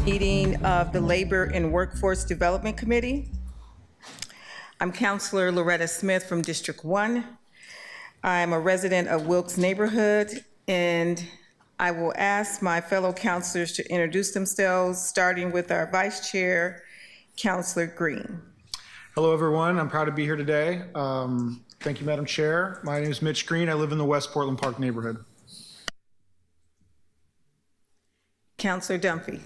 Meeting of the Labor and Workforce Development Committee. I'm Counselor Loretta Smith from District 1. I'm a resident of Wilkes neighborhood, and I will ask my fellow counselors to introduce themselves, starting with our Vice Chair, Counselor Green. Hello, everyone. I'm proud to be here today. Thank you, Madam Chair. My name is Mitch Green. I live in the West Portland Park neighborhood. Counselor Dunphy.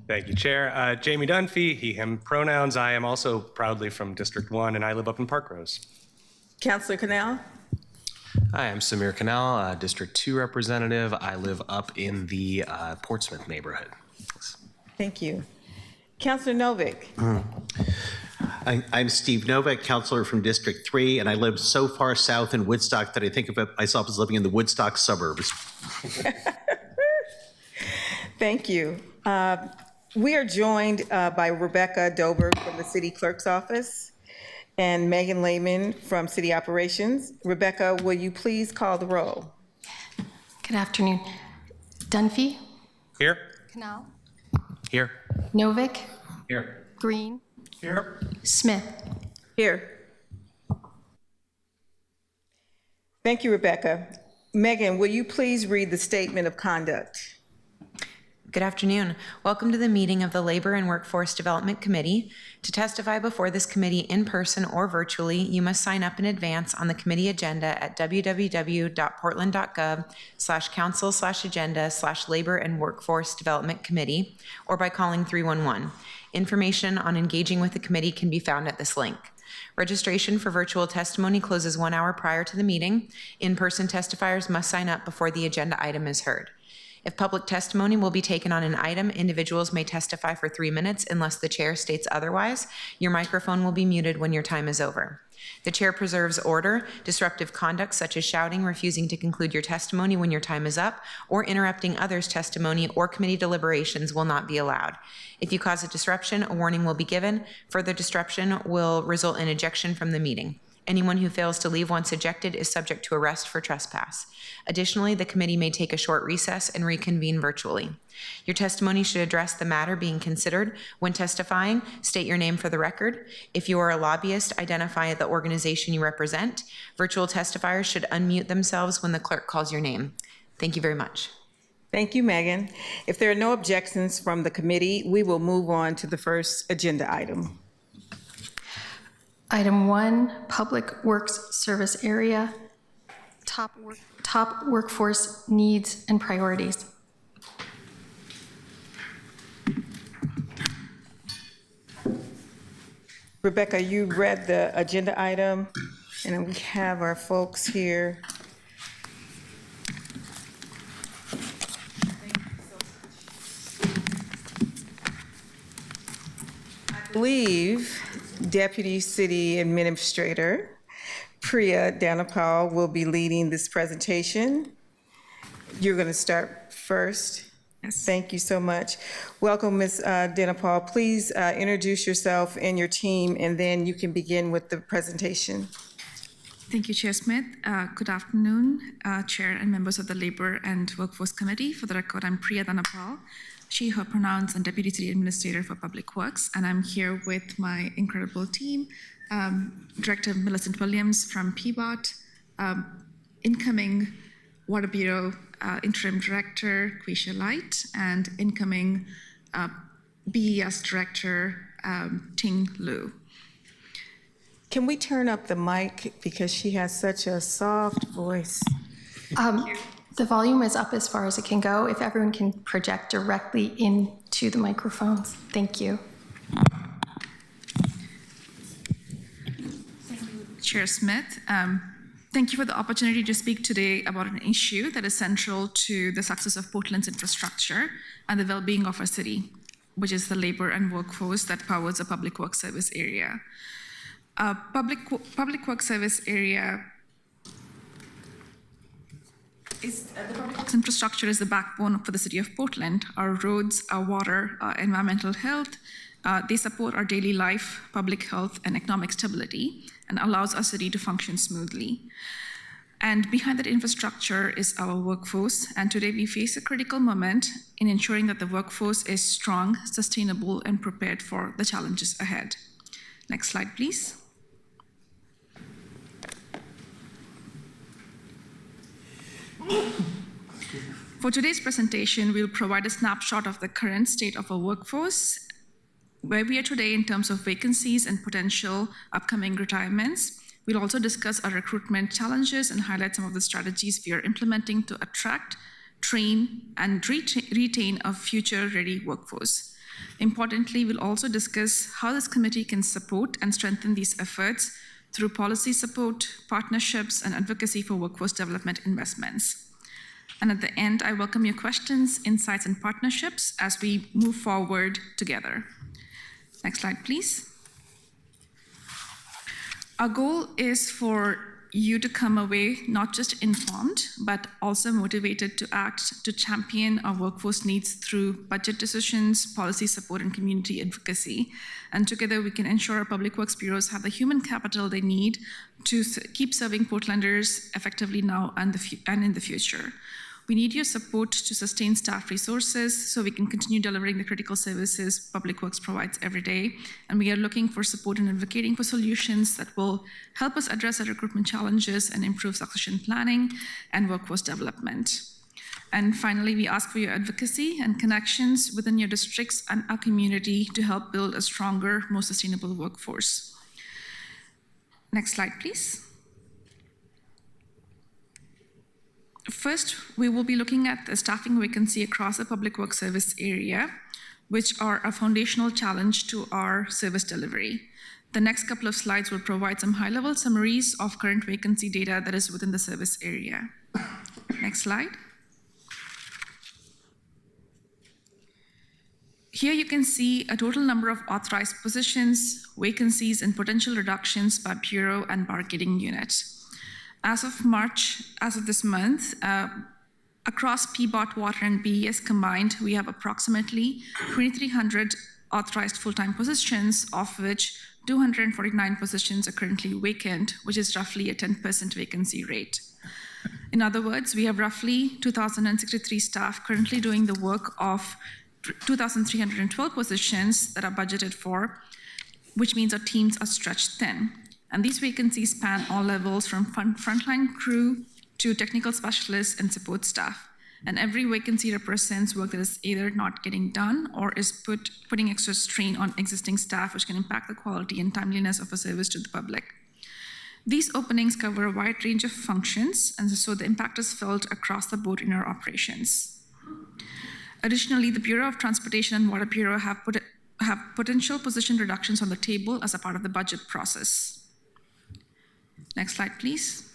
Thank you, Chair. Jamie Dunphy, he, him pronouns. I am also proudly from District 1, and I live up in Park Rose. Counselor Canal? Hi, I'm Samir Kanal, District 2 representative. I live up in the Portsmouth neighborhood. Thank you. Counselor Novick? I'm Steve Novak, counselor from District 3, and I live so far south in Woodstock that I think of myself as living in the Woodstock suburbs. Thank you. We are joined by Rebecca Doberg from the City Clerk's Office and Megan Lehman from City Operations. Rebecca, will you please call the roll? Good afternoon. Dunphy, Here? Canal, Here. Novick, Here. Green, Here. Smith. Here. Thank you, Rebecca. Megan, will you please read the statement of conduct? Good afternoon. Welcome to the meeting of the Labor and Workforce Development Committee. To testify before this committee in person or virtually, you must sign up in advance on the committee agenda at www.portland.gov/council/agenda/Labor and Workforce Development Committee, or by calling 311. Information on engaging with the committee can be found at this link. Registration for virtual testimony closes 1 hour prior to the meeting. In-person testifiers must sign up before the agenda item is heard. If public testimony will be taken on an item, individuals may testify for 3 minutes unless the chair states otherwise. Your microphone will be muted when your time is over. The chair preserves order. Disruptive conduct such as shouting, refusing to conclude your testimony when your time is up, or interrupting others' testimony or committee deliberations will not be allowed. If you cause a disruption, a warning will be given. Further disruption will result in ejection from the meeting. Anyone who fails to leave once ejected is subject to arrest for trespass. Additionally, the committee may take a short recess and reconvene virtually. Your testimony should address the matter being considered. When testifying, state your name for the record. If you are a lobbyist, identify the organization you represent. Virtual testifiers should unmute themselves when the clerk calls your name. Thank you very much. Thank you, Megan. If there are no objections from the committee, we will move on to the first agenda item. Item 1, Public Works Service Area, top workforce needs and priorities. Rebecca, you read the agenda item, and we have our folks here. I believe Deputy City Administrator Priya Dhanapal will be leading this presentation. You're going to start first. Yes. Thank you so much. Welcome, Ms. Dhanapal. Please introduce yourself and your team, and then you can begin with the presentation. Thank you, Chair Smith. Good afternoon, Chair and members of the Labor and Workforce Committee. For the record, I'm Priya Dhanapal, she, her pronouns, and Deputy City Administrator for Public Works. And I'm here with my incredible team, Director Millicent Williams from PBOT, incoming Water Bureau Interim Director Quisha Light, and incoming BES Director Ting Lu. Can we turn up the mic because she has such a soft voice? The volume is up as far as it can go. If everyone can project directly into the microphones. Thank you. Thank you, Chair Smith. Thank you for the opportunity to speak today about an issue that is central to the success of Portland's infrastructure and the well-being of our city, which is the labor and workforce that powers a public works service area. Public works service area the public works infrastructure is the backbone for the city of Portland. Our roads, our water, our environmental health, they support our daily life, public health, and economic stability, and allows our city to function smoothly. And behind that infrastructure is our workforce, and today we face a critical moment in ensuring that the workforce is strong, sustainable, and prepared for the challenges ahead. Next slide, please. For today's presentation, we'll provide a snapshot of the current state of our workforce, where we are today in terms of vacancies and potential upcoming retirements. We'll also discuss our recruitment challenges and highlight some of the strategies we are implementing to attract, train, and retain a future-ready workforce. Importantly, we'll also discuss how this committee can support and strengthen these efforts through policy support, partnerships, and advocacy for workforce development investments. And at the end, I welcome your questions, insights, and partnerships as we move forward together. Next slide, please. Our goal is for you to come away not just informed, but also motivated to act to champion our workforce needs through budget decisions, policy support, and community advocacy. And together we can ensure our public works bureaus have the human capital they need to keep serving Portlanders effectively now and in the future. We need your support to sustain staff resources so we can continue delivering the critical services Public Works provides every day. And we are looking for support and advocating for solutions that will help us address our recruitment challenges and improve succession planning and workforce development. And finally, we ask for your advocacy and connections within your districts and our community to help build a stronger, more sustainable workforce. Next slide, please. First, we will be looking at the staffing vacancy across the public works service area, which are a foundational challenge to our service delivery. The next couple of slides will provide some high-level summaries of current vacancy data that is within the service area. Next slide. Here you can see a total number of authorized positions, vacancies, and potential reductions by bureau and bargaining unit. As of this month, across PBOT, Water, and BES combined, we have approximately 2,300 authorized full-time positions, of which 249 positions are currently vacant, which is roughly a 10% vacancy rate. In other words, we have roughly 2,063 staff currently doing the work of 2,312 positions that are budgeted for, which means our teams are stretched thin. And these vacancies span all levels from frontline crew to technical specialists and support staff. And every vacancy represents work that is either not getting done or is putting extra strain on existing staff, which can impact the quality and timeliness of a service to the public. These openings cover a wide range of functions, and so the impact is felt across the board in our operations. Additionally, the Bureau of Transportation and Water Bureau have potential position reductions on the table as a part of the budget process. Next slide, please.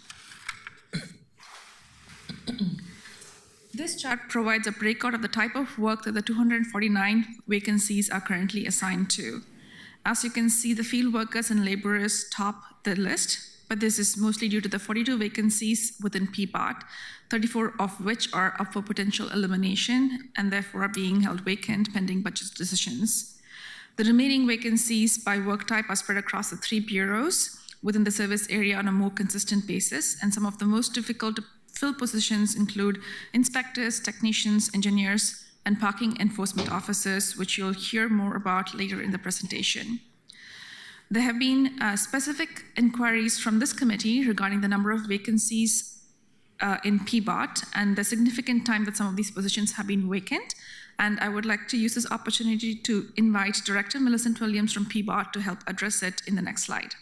This chart provides a breakout of the type of work that the 249 vacancies are currently assigned to. As you can see, the field workers and laborers top the list, but this is mostly due to the 42 vacancies within PBOT, 34 of which are up for potential elimination and therefore are being held vacant pending budget decisions. The remaining vacancies by work type are spread across the 3 bureaus within the service area on a more consistent basis, and some of the most difficult to fill positions include inspectors, technicians, engineers, and parking enforcement officers, which you'll hear more about later in the presentation. There have been specific inquiries from this committee regarding the number of vacancies in PBOT and the significant time that some of these positions have been vacant. And I would like to use this opportunity to invite Director Millicent Williams from PBOT to help address it in the next slide.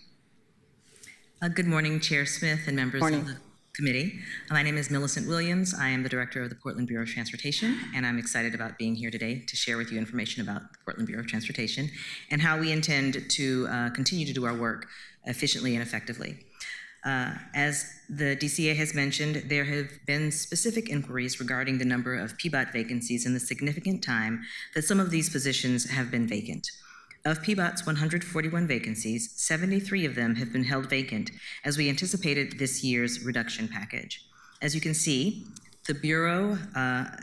Good morning, Chair Smith and members of the committee. My name is Millicent Williams. I am the director of the Portland Bureau of Transportation, and I'm excited about being here today to share with you information about the Portland Bureau of Transportation and how we intend to continue to do our work efficiently and effectively. As the DCA has mentioned, there have been specific inquiries regarding the number of PBOT vacancies and the significant time that some of these positions have been vacant. Of PBOT's 141 vacancies, 73 of them have been held vacant as we anticipated this year's reduction package. As you can see, the Bureau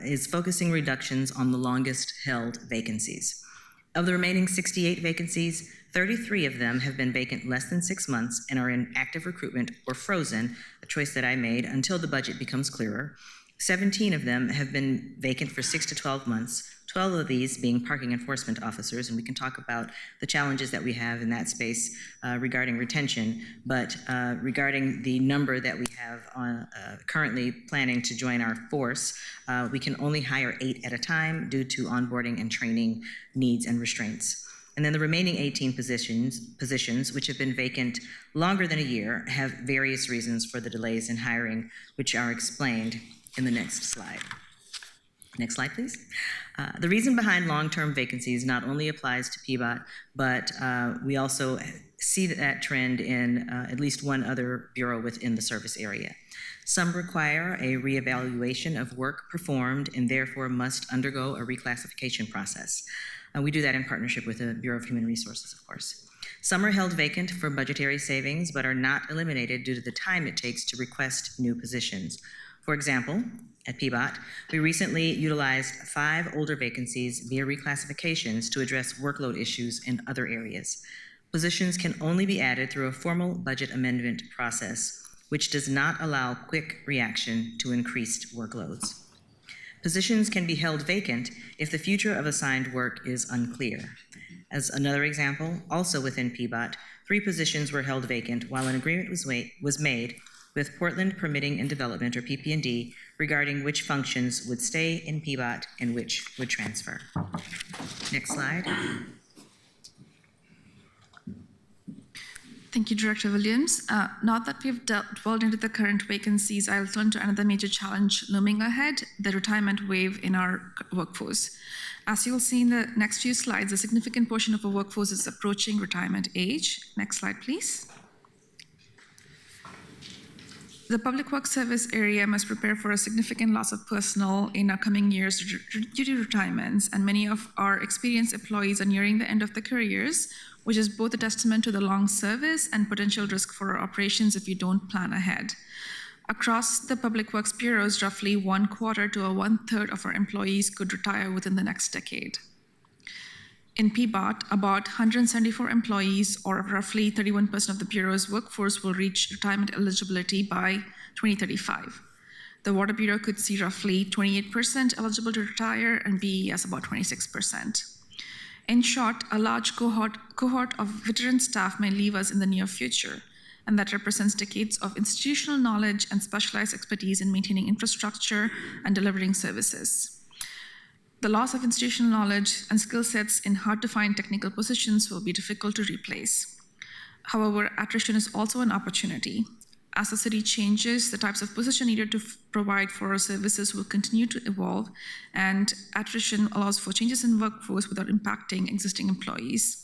is focusing reductions on the longest held vacancies. Of the remaining 68 vacancies, 33 of them have been vacant less than 6 months and are in active recruitment or frozen, a choice that I made until the budget becomes clearer. 17 of them have been vacant for 6 to 12 months, 12 of these being parking enforcement officers, and we can talk about the challenges that we have in that space regarding retention, but regarding the number that we have on, currently planning to join our force, we can only hire 8 at a time due to onboarding and training needs and restraints. And then the remaining 18 positions, which have been vacant longer than a year, have various reasons for the delays in hiring, which are explained in the next slide. Next slide, please. The reason behind long-term vacancies not only applies to PBOT, but we also see that trend in at least one other bureau within the service area. Some require a reevaluation of work performed and therefore must undergo a reclassification process. We do that in partnership with the Bureau of Human Resources, of course. Some are held vacant for budgetary savings, but are not eliminated due to the time it takes to request new positions. For example, at PBOT, we recently utilized 5 older vacancies via reclassifications to address workload issues in other areas. Positions can only be added through a formal budget amendment process, which does not allow quick reaction to increased workloads. Positions can be held vacant if the future of assigned work is unclear. As another example, also within PBOT, 3 positions were held vacant while an agreement was made with Portland Permitting and Development, or PP&D, regarding which functions would stay in PBOT and which would transfer. Next slide. Thank you, Director Williams. Now that we've dwelled into the current vacancies, I'll turn to another major challenge looming ahead, the retirement wave in our workforce. As you'll see in the next few slides, a significant portion of our workforce is approaching retirement age. Next slide, please. The Public Works Service area must prepare for a significant loss of personnel in our coming years due to retirements, and many of our experienced employees are nearing the end of their careers, which is both a testament to the long service and potential risk for our operations if you don't plan ahead. Across the Public Works bureaus, roughly 1/4 to 1/3 of our employees could retire within the next decade. In PBOT, about 174 employees, or roughly 31% of the bureau's workforce, will reach retirement eligibility by 2035. The Water Bureau could see roughly 28% eligible to retire, and BES about 26%. In short, a large cohort of veteran staff may leave us in the near future, and that represents decades of institutional knowledge and specialized expertise in maintaining infrastructure and delivering services. The loss of institutional knowledge and skill sets in hard-to-find technical positions will be difficult to replace. However, attrition is also an opportunity. As the city changes, the types of position needed to provide for our services will continue to evolve, and attrition allows for changes in workforce without impacting existing employees.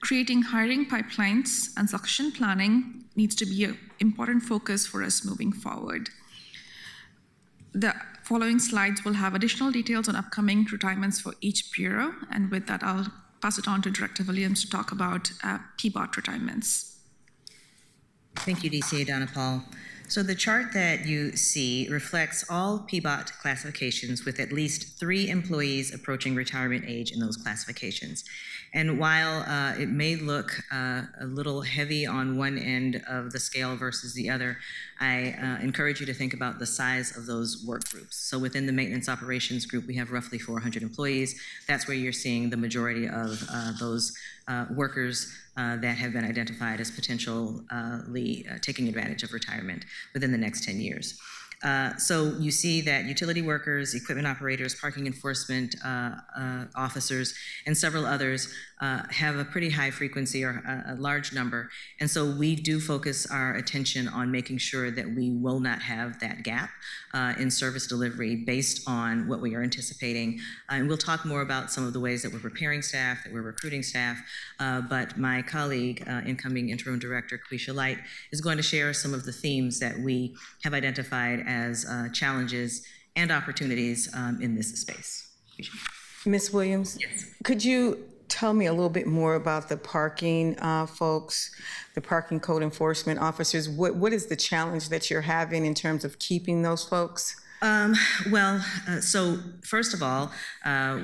Creating hiring pipelines and succession planning needs to be an important focus for us moving forward. The following slides will have additional details on upcoming retirements for each bureau, and with that, I'll pass it on to Director Williams to talk about PBOT retirements. Thank you, DCA Dhanapal. So the chart that you see reflects all PBOT classifications with at least 3 employees approaching retirement age in those classifications. And while it may look a little heavy on one end of the scale versus the other, I encourage you to think about the size of those work groups. So within the maintenance operations group, we have roughly 400 employees. That's where you're seeing the majority of those workers that have been identified as potentially taking advantage of retirement within the next 10 years. So you see that utility workers, equipment operators, parking enforcement officers, and several others have a pretty high frequency, or a large number. And so we do focus our attention on making sure that we will not have that gap in service delivery based on what we are anticipating. And we'll talk more about some of the ways that we're preparing staff, that we're recruiting staff. But my colleague, incoming Interim Director Quisha Light, is going to share some of the themes that we have identified as challenges and opportunities in this space. Ms. Williams? Yes. Could you tell me a little bit more about the parking folks, the parking code enforcement officers? What is the challenge that you're having in terms of keeping those folks? So first of all,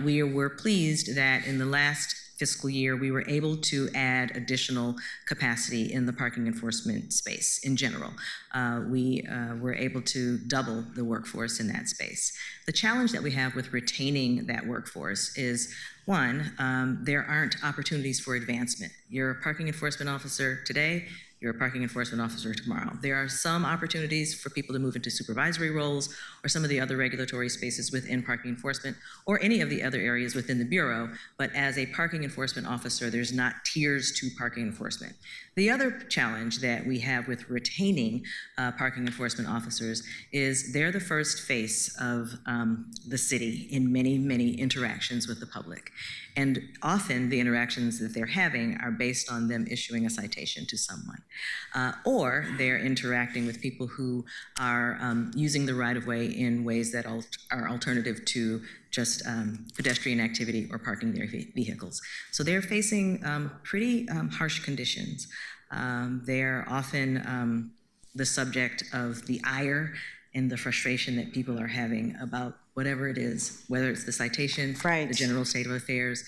we were pleased that in the last fiscal year, we were able to add additional capacity in the parking enforcement space in general. We were able to double the workforce in that space. The challenge that we have with retaining that workforce is, one, there aren't opportunities for advancement. You're a parking enforcement officer today, you're a parking enforcement officer tomorrow. There are some opportunities for people to move into supervisory roles or some of the other regulatory spaces within parking enforcement or any of the other areas within the Bureau, but as a parking enforcement officer, there's not tiers to parking enforcement. The other challenge that we have with retaining parking enforcement officers is they're the first face of the city in many, many interactions with the public. And often the interactions that they're having are based on them issuing a citation to someone. Or they're interacting with people who are using the right-of-way in ways that are alternative to just pedestrian activity or parking their vehicles. So they're facing pretty harsh conditions. They're often the subject of the ire and the frustration that people are having about whatever it is, whether it's the citation, the general state of affairs.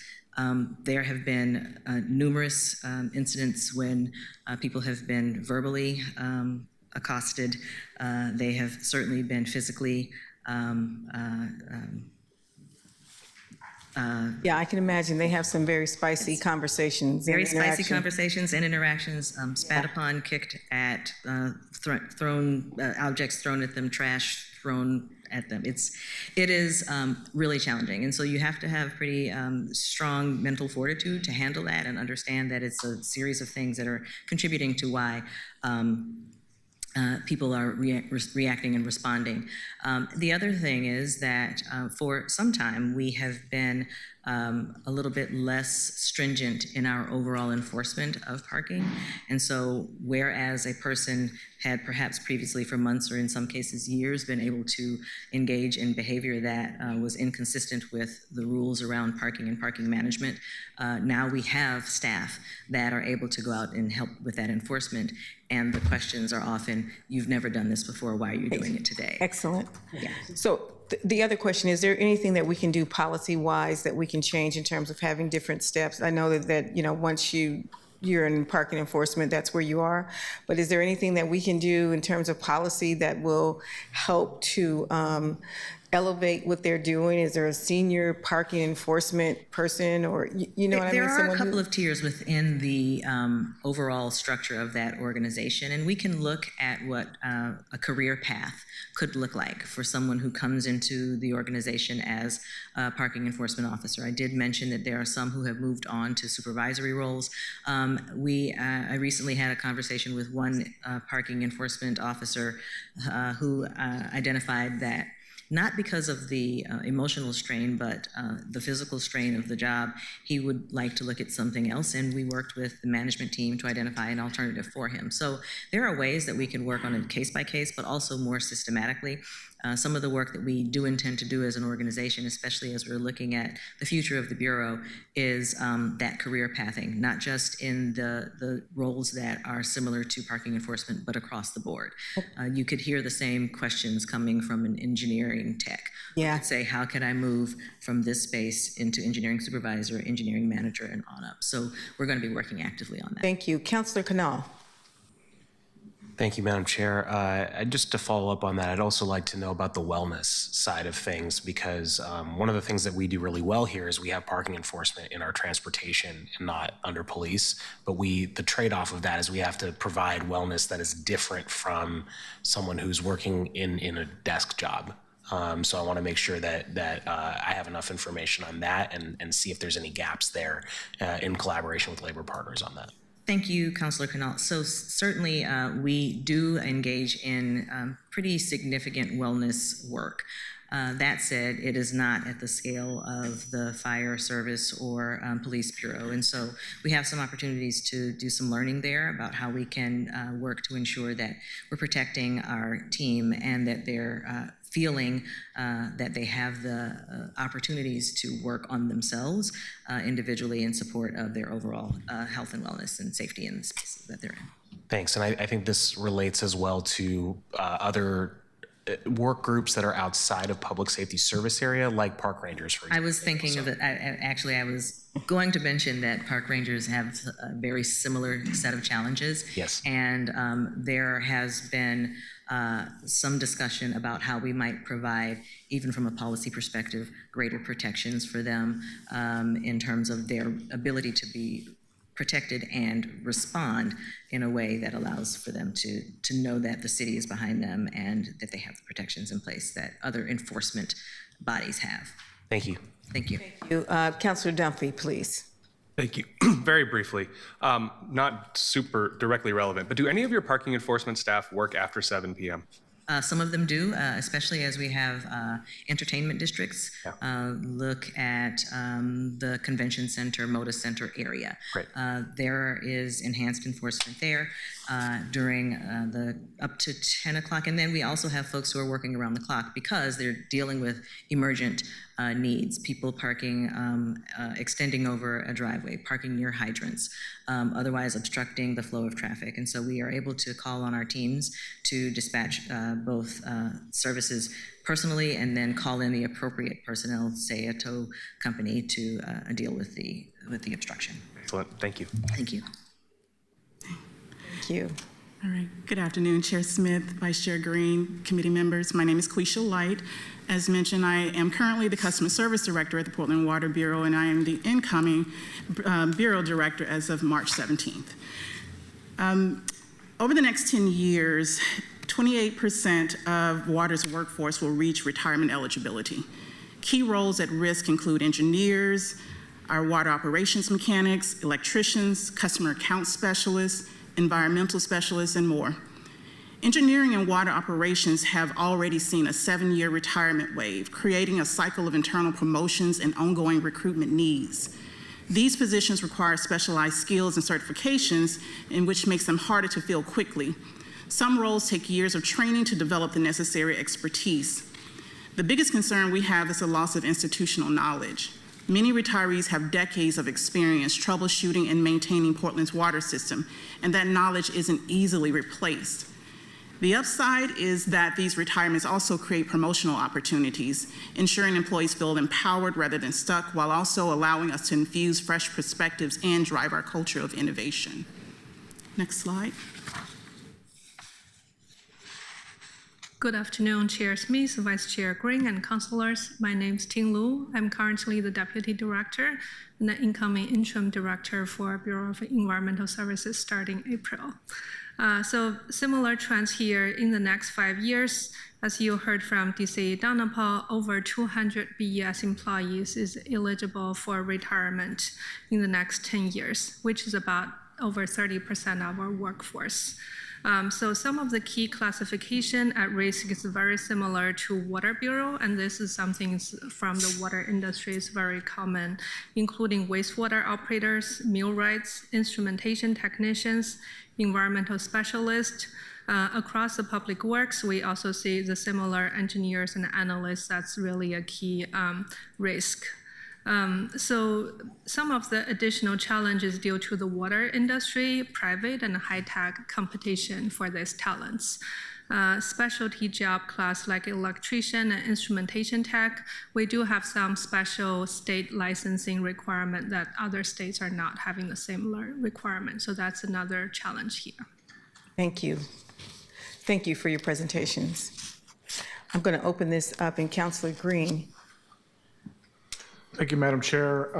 There have been numerous incidents when people have been verbally accosted. They have certainly been physically Yeah, I can imagine they have some very spicy conversations. Very and spicy interaction. conversations and interactions, spat upon, kicked at, thrown, objects thrown at them, trash thrown at them. It is really challenging. And so you have to have pretty strong mental fortitude to handle that and understand that it's a series of things that are contributing to why people are reacting and responding. The other thing is that for some time we have been a little bit less stringent in our overall enforcement of parking. And so whereas a person had perhaps previously for months or in some cases years been able to engage in behavior that was inconsistent with the rules around parking and parking management, now we have staff that are able to go out and help with that enforcement. And the questions are often, you've never done this before, why are you doing it today? Excellent. Yeah. So the other question, is there anything that we can do policy-wise that we can change in terms of having different steps? I know that you know, once you're in parking enforcement, that's where you are. But is there anything that we can do in terms of policy that will help to elevate what they're doing? Is there a senior parking enforcement person, or you know what I mean? There are Someone a couple who- of tiers within the overall structure of that organization, and we can look at what a career path could look like for someone who comes into the organization as a parking enforcement officer. I did mention that there are some who have moved on to supervisory roles. I recently had a conversation with one parking enforcement officer who identified that not because of the emotional strain, but the physical strain of the job, he would like to look at something else, and we worked with the management team to identify an alternative for him. So there are ways that we can work on a case-by-case, but also more systematically. Some of the work that we do intend to do as an organization, especially as we're looking at the future of the Bureau, is that career pathing, not just in the roles that are similar to parking enforcement, but across the board. You could hear the same questions coming from an engineering tech. Yeah. You could say, how can I move from this space into engineering supervisor, engineering manager, and on up? So we're going to be working actively on that. Thank you. Councilor Canal. Thank you, Madam Chair. Just to follow up on that, I'd also like to know about the wellness side of things, because one of the things that we do really well here is we have parking enforcement in our transportation and not under police. But the trade-off of that is we have to provide wellness that is different from someone who's working in a desk job. So I want to make sure that I have enough information on that and see if there's any gaps there in collaboration with labor partners on that. Thank you, Councilor Canal. So certainly we do engage in pretty significant wellness work. That said, it is not at the scale of the fire service or police bureau. And so we have some opportunities to do some learning there about how we can work to ensure that we're protecting our team and that they're feeling that they have the opportunities to work on themselves individually in support of their overall health and wellness and safety in the spaces that they're in. Thanks. And I think this relates as well to other work groups that are outside of public safety service area, like park rangers, for example. I was thinking of it. I was going to mention that park rangers have a very similar set of challenges. Yes. And there has been some discussion about how we might provide, even from a policy perspective, greater protections for them in terms of their ability to be protected and respond in a way that allows for them to know that the city is behind them and that they have the protections in place that other enforcement bodies have. Thank you. Thank you. Councilor Dunphy, please. Thank you. Very briefly, not super directly relevant, but do any of your parking enforcement staff work after 7 p.m.? Some of them do, especially as we have entertainment districts. Look at the convention center, Moda Center area. Great. There is enhanced enforcement there during the up to 10 o'clock. And then we also have folks who are working around the clock because they're dealing with emergent needs, people parking, extending over a driveway, parking near hydrants, otherwise obstructing the flow of traffic. And so we are able to call on our teams to dispatch both services personally and then call in the appropriate personnel, say a tow company, to deal with the obstruction. Excellent. Thank you. Thank you. Thank you. All right. Good afternoon, Chair Smith, Vice Chair Green, committee members. My name is Quisha Light. As mentioned, I am currently the Customer Service Director at the Portland Water Bureau, and I am the incoming Bureau Director as of March 17th. Over the next 10 years, 28% of Water's workforce will reach retirement eligibility. Key roles at risk include engineers, our water operations mechanics, electricians, customer account specialists, environmental specialists, and more. Engineering and water operations have already seen a 7-year retirement wave, creating a cycle of internal promotions and ongoing recruitment needs. These positions require specialized skills and certifications, in which makes them harder to fill quickly. Some roles take years of training to develop the necessary expertise. The biggest concern we have is the loss of institutional knowledge. Many retirees have decades of experience troubleshooting and maintaining Portland's water system, and that knowledge isn't easily replaced. The upside is that these retirements also create promotional opportunities, ensuring employees feel empowered rather than stuck, while also allowing us to infuse fresh perspectives and drive our culture of innovation. Next slide. Good afternoon, Chair Smith, Vice Chair Green, and councilors. My name is Ting Lu. I'm currently the Deputy Director and the incoming Interim Director for Bureau of Environmental Services starting April. So similar trends here in the next 5 years. As you heard from DC Donapal, over 200 BES employees is eligible for retirement in the next 10 years, which is about over 30% of our workforce. So some of the key classification at risk is very similar to Water Bureau, and this is something from the water industry is very common, including wastewater operators, millwrights, instrumentation technicians, environmental specialists. Across the public works, we also see the similar engineers and analysts. That's really a key risk. So some of the additional challenges due to the water industry, private and high-tech competition for these talents. Specialty job class like electrician and instrumentation tech, we do have some special state licensing requirement that other states are not having the similar requirement. So that's another challenge here. Thank you. Thank you for your presentations. I'm going to open this up, and Councilor Green. Thank you, Madam Chair.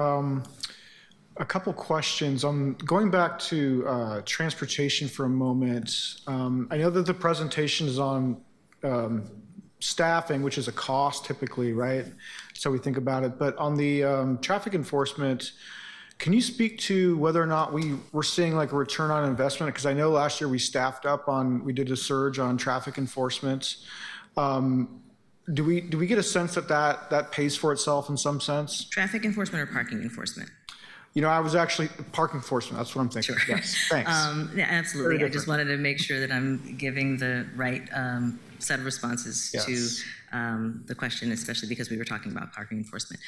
A couple questions. Going back to transportation for a moment. I know that the presentation is on staffing, which is a cost typically, right? So we think about it. But on the traffic enforcement, can you speak to whether or not we're seeing like a return on investment? Because I know last year we staffed up we did a surge on traffic enforcement. Do we get a sense that pays for itself in some sense? Traffic enforcement or parking enforcement? You know, I was actually park enforcement. That's what I'm thinking. Sure. Yes, thanks. Yeah, absolutely. I just wanted to make sure that I'm giving the right set of responses to the question, especially because we were talking about parking enforcement.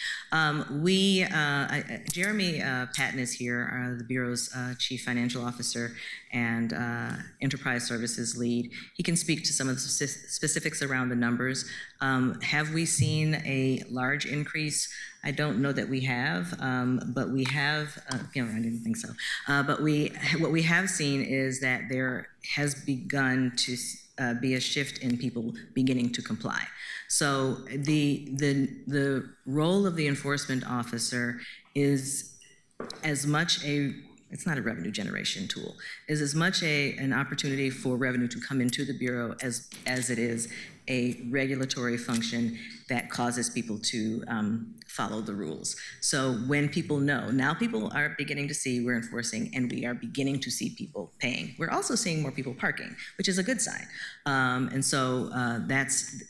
Jeremy Patton is here, the Bureau's Chief Financial Officer and Enterprise Services Lead. He can speak to some of the specifics around the numbers. Have we seen a large increase? I don't know that we have, but we have, I didn't think so. But what we have seen is that there has begun to be a shift in people beginning to comply. So the role of the enforcement officer is as much a it's not a revenue generation tool, is as much an opportunity for revenue to come into the Bureau as it is a regulatory function that causes people to follow the rules. So when people know, now people are beginning to see we're enforcing, and we are beginning to see people paying. We're also seeing more people parking, which is a good sign. And so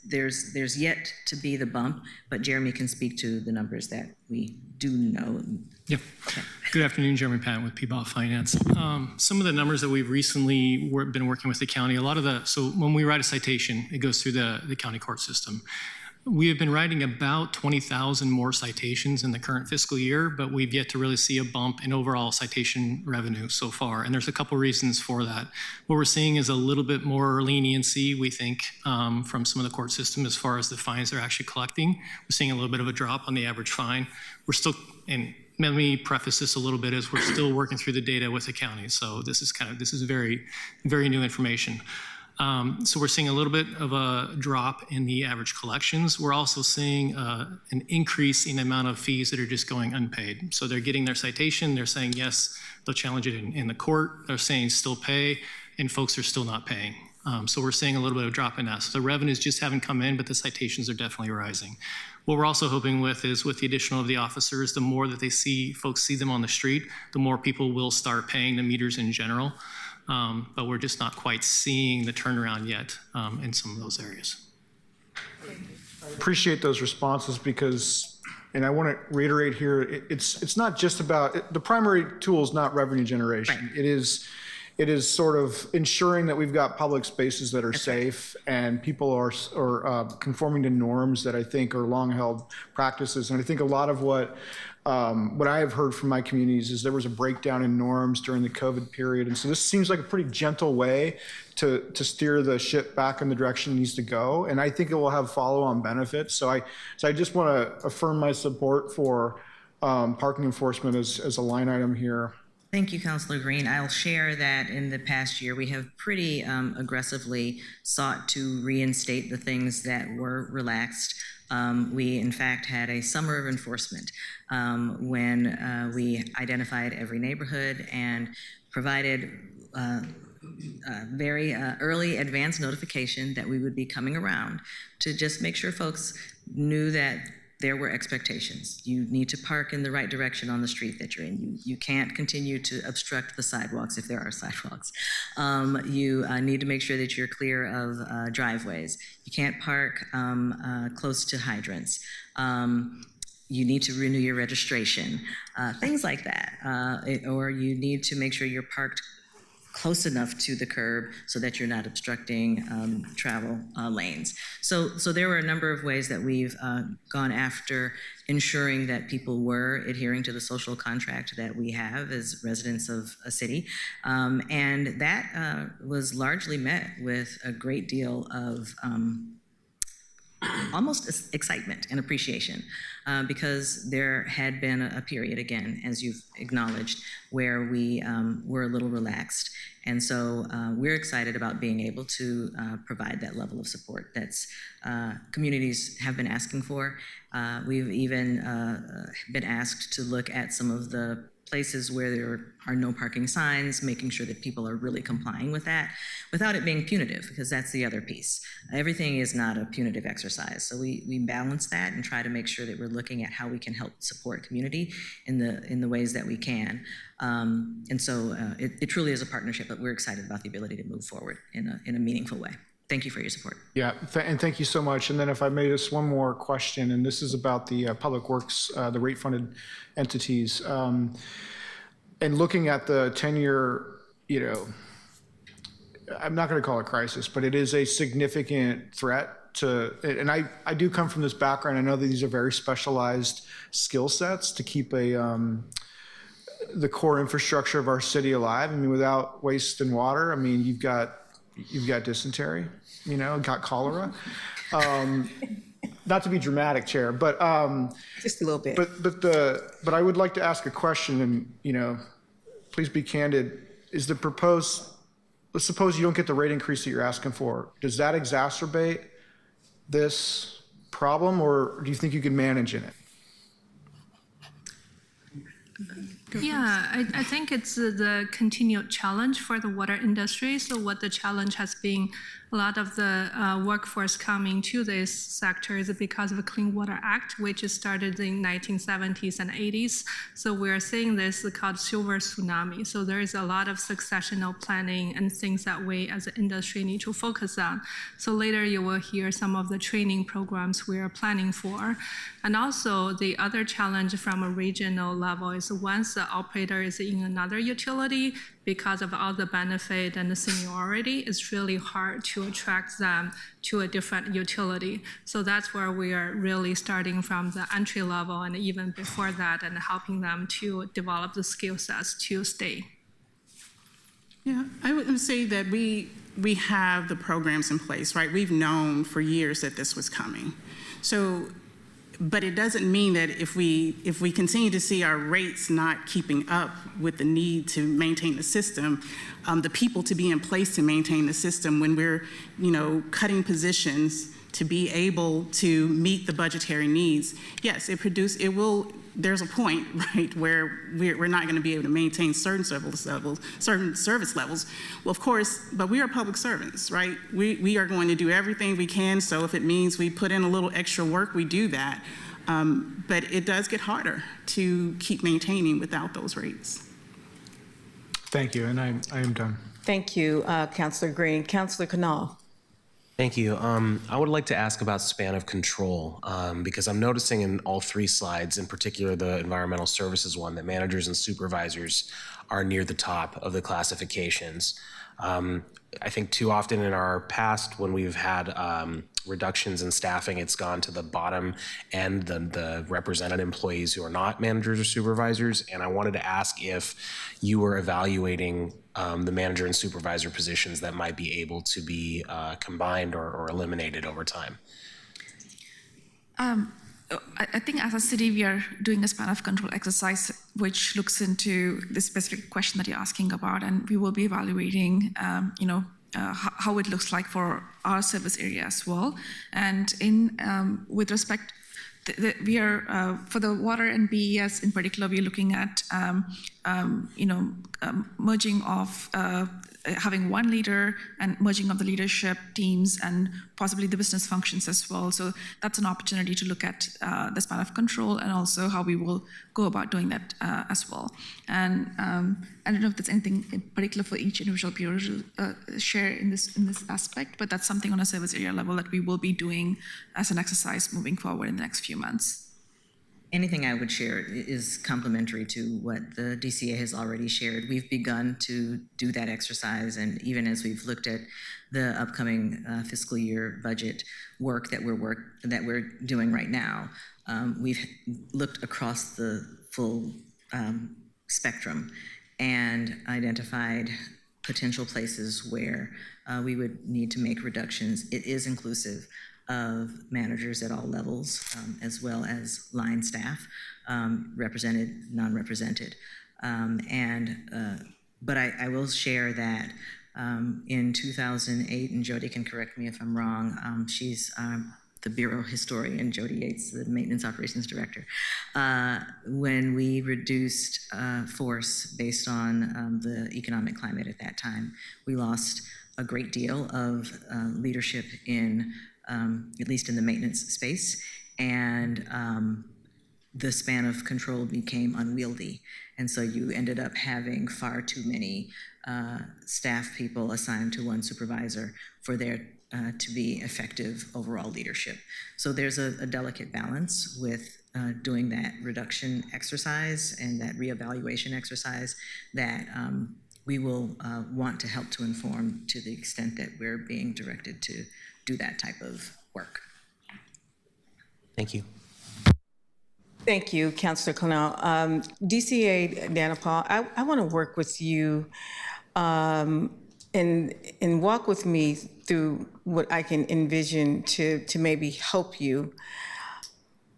there's yet to be the bump, but Jeremy can speak to the numbers that we do know. Yeah. Okay. Good afternoon, Jeremy Patton with PBOT Finance. Some of the numbers that we've recently been working with the county, so when we write a citation, it goes through the county court system. We have been writing about 20,000 more citations in the current fiscal year, but we've yet to really see a bump in overall citation revenue so far. And there's a couple reasons for that. What we're seeing is a little bit more leniency, we think, from some of the court system as far as the fines they're actually collecting. We're seeing a little bit of a drop on the average fine. We're still, and let me preface this a little bit, as we're still working through the data with the county. So this is very, very new information. So we're seeing a little bit of a drop in the average collections. We're also seeing an increase in the amount of fees that are just going unpaid. So they're getting their citation, they're saying yes, they'll challenge it in the court, they're saying still pay, and folks are still not paying. So we're seeing a little bit of drop in that. So the revenues just haven't come in, but the citations are definitely rising. What we're also hoping with is with the addition of the officers, the more that folks see them on the street, the more people will start paying the meters in general. But we're just not quite seeing the turnaround yet in some of those areas. I appreciate those responses because, and I want to reiterate here, it's not just about, the primary tool is not revenue generation. Right. It is sort of ensuring that we've got public spaces that are safe and people are conforming to norms that I think are long-held practices. And I think a lot of what I have heard from my communities is there was a breakdown in norms during the COVID period. And so this seems like a pretty gentle way to steer the ship back in the direction it needs to go. And I think it will have follow-on benefits. So I just want to affirm my support for parking enforcement as a line item here. Thank you, Councilor Green. I'll share that in the past year, we have pretty aggressively sought to reinstate the things that were relaxed. We, in fact, had a summer of enforcement when we identified every neighborhood and provided very early advance notification that we would be coming around to just make sure folks knew that there were expectations. You need to park in the right direction on the street that you're in. You can't continue to obstruct the sidewalks if there are sidewalks. You need to make sure that you're clear of driveways. You can't park close to hydrants. You need to renew your registration, things like that. Or you need to make sure you're parked close enough to the curb so that you're not obstructing travel lanes. So there were a number of ways that we've gone after ensuring that people were adhering to the social contract that we have as residents of a city. And that was largely met with a great deal of almost excitement and appreciation because there had been a period, again, as you've acknowledged, where we were a little relaxed. And so we're excited about being able to provide that level of support that's communities have been asking for. We've even been asked to look at some of the places where there are no parking signs, making sure that people are really complying with that without it being punitive, because that's the other piece. Everything is not a punitive exercise. So we balance that and try to make sure that we're looking at how we can help support community in the ways that we can. And so it truly is a partnership, but we're excited about the ability to move forward in a meaningful way. Thank you for your support. Yeah, and thank you so much. And then if I may, just one more question, and this is about the Public Works, the rate-funded entities. And looking at the 10-year, I'm not going to call it crisis, but it is a significant threat to, and I do come from this background. I know that these are very specialized skill sets to keep the core infrastructure of our city alive. I mean, without waste and water, I mean, you've got dysentery, got cholera. Not to be dramatic, Chair, but just a little bit. But I would like to ask a question, and please be candid. Is the proposed? Let's suppose you don't get the rate increase that you're asking for. Does that exacerbate this problem, or do you think you can manage in it? Yeah, I think it's the continued challenge for the water industry. So what the challenge has been, a lot of the workforce coming to this sector is because of the Clean Water Act, which started in 1970s and 80s. So we're seeing this called silver tsunami. So there is a lot of successional planning and things that we as an industry need to focus on. So later you will hear some of the training programs we are planning for. And also the other challenge from a regional level is once the operator is in another utility, because of all the benefit and the seniority, it's really hard to attract them to a different utility. So that's where we are really starting from the entry level and even before that and helping them to develop the skill sets to stay. Yeah, I would say that we have the programs in place, right? We've known for years that this was coming. So, but it doesn't mean that if we continue to see our rates not keeping up with the need to maintain the system, the people to be in place to maintain the system when we're, cutting positions to be able to meet the budgetary needs. Yes, there's a point, right, where we're not going to be able to maintain certain service levels. Well, of course, but we are public servants, right? We are going to do everything we can, so if it means we put in a little extra work, we do that. But it does get harder to keep maintaining without those rates. Thank you, and I am done. Thank you, Councilor Green. Councilor Canal. Thank you. I would like to ask about span of control because I'm noticing in all three slides, in particular the environmental services one, that managers and supervisors are near the top of the classifications. I think too often in our past when we've had reductions in staffing, it's gone to the bottom and the represented employees who are not managers or supervisors. And I wanted to ask if you were evaluating the manager and supervisor positions that might be able to be combined or eliminated over time. I think as a city, we are doing a span of control exercise, which looks into the specific question that you're asking about, and we will be evaluating, how it looks like for our service area as well. And with respect, we are for the water and BES in particular, we are looking at, merging of having one leader and merging of the leadership teams and possibly the business functions as well. So that's an opportunity to look at the span of control and also how we will go about doing that as well. And I don't know if there's anything in particular for each individual bureau to share in this aspect, but that's something on a service area level that we will be doing as an exercise moving forward in the next few months. Anything I would share is complementary to what the DCA has already shared. We've begun to do that exercise, and even as we've looked at the upcoming fiscal year budget work that we're doing right now, we've looked across the full spectrum and identified potential places where we would need to make reductions. It is inclusive of managers at all levels, as well as line staff, represented, non-represented. But I will share that in 2008, and Jody can correct me if I'm wrong, she's the Bureau historian, Jody Yates, the Maintenance Operations Director, when we reduced force based on the economic climate at that time, we lost a great deal of leadership in at least in the maintenance space, and the span of control became unwieldy. And so you ended up having far too many staff people assigned to one supervisor for there to be effective overall leadership. So there's a delicate balance with doing that reduction exercise and that reevaluation exercise that we will want to help to inform to the extent that we're being directed to do that type of work. Thank you. Thank you, Councilor Connell. DCA Danapal, I want to work with you and walk with me through what I can envision to maybe help you.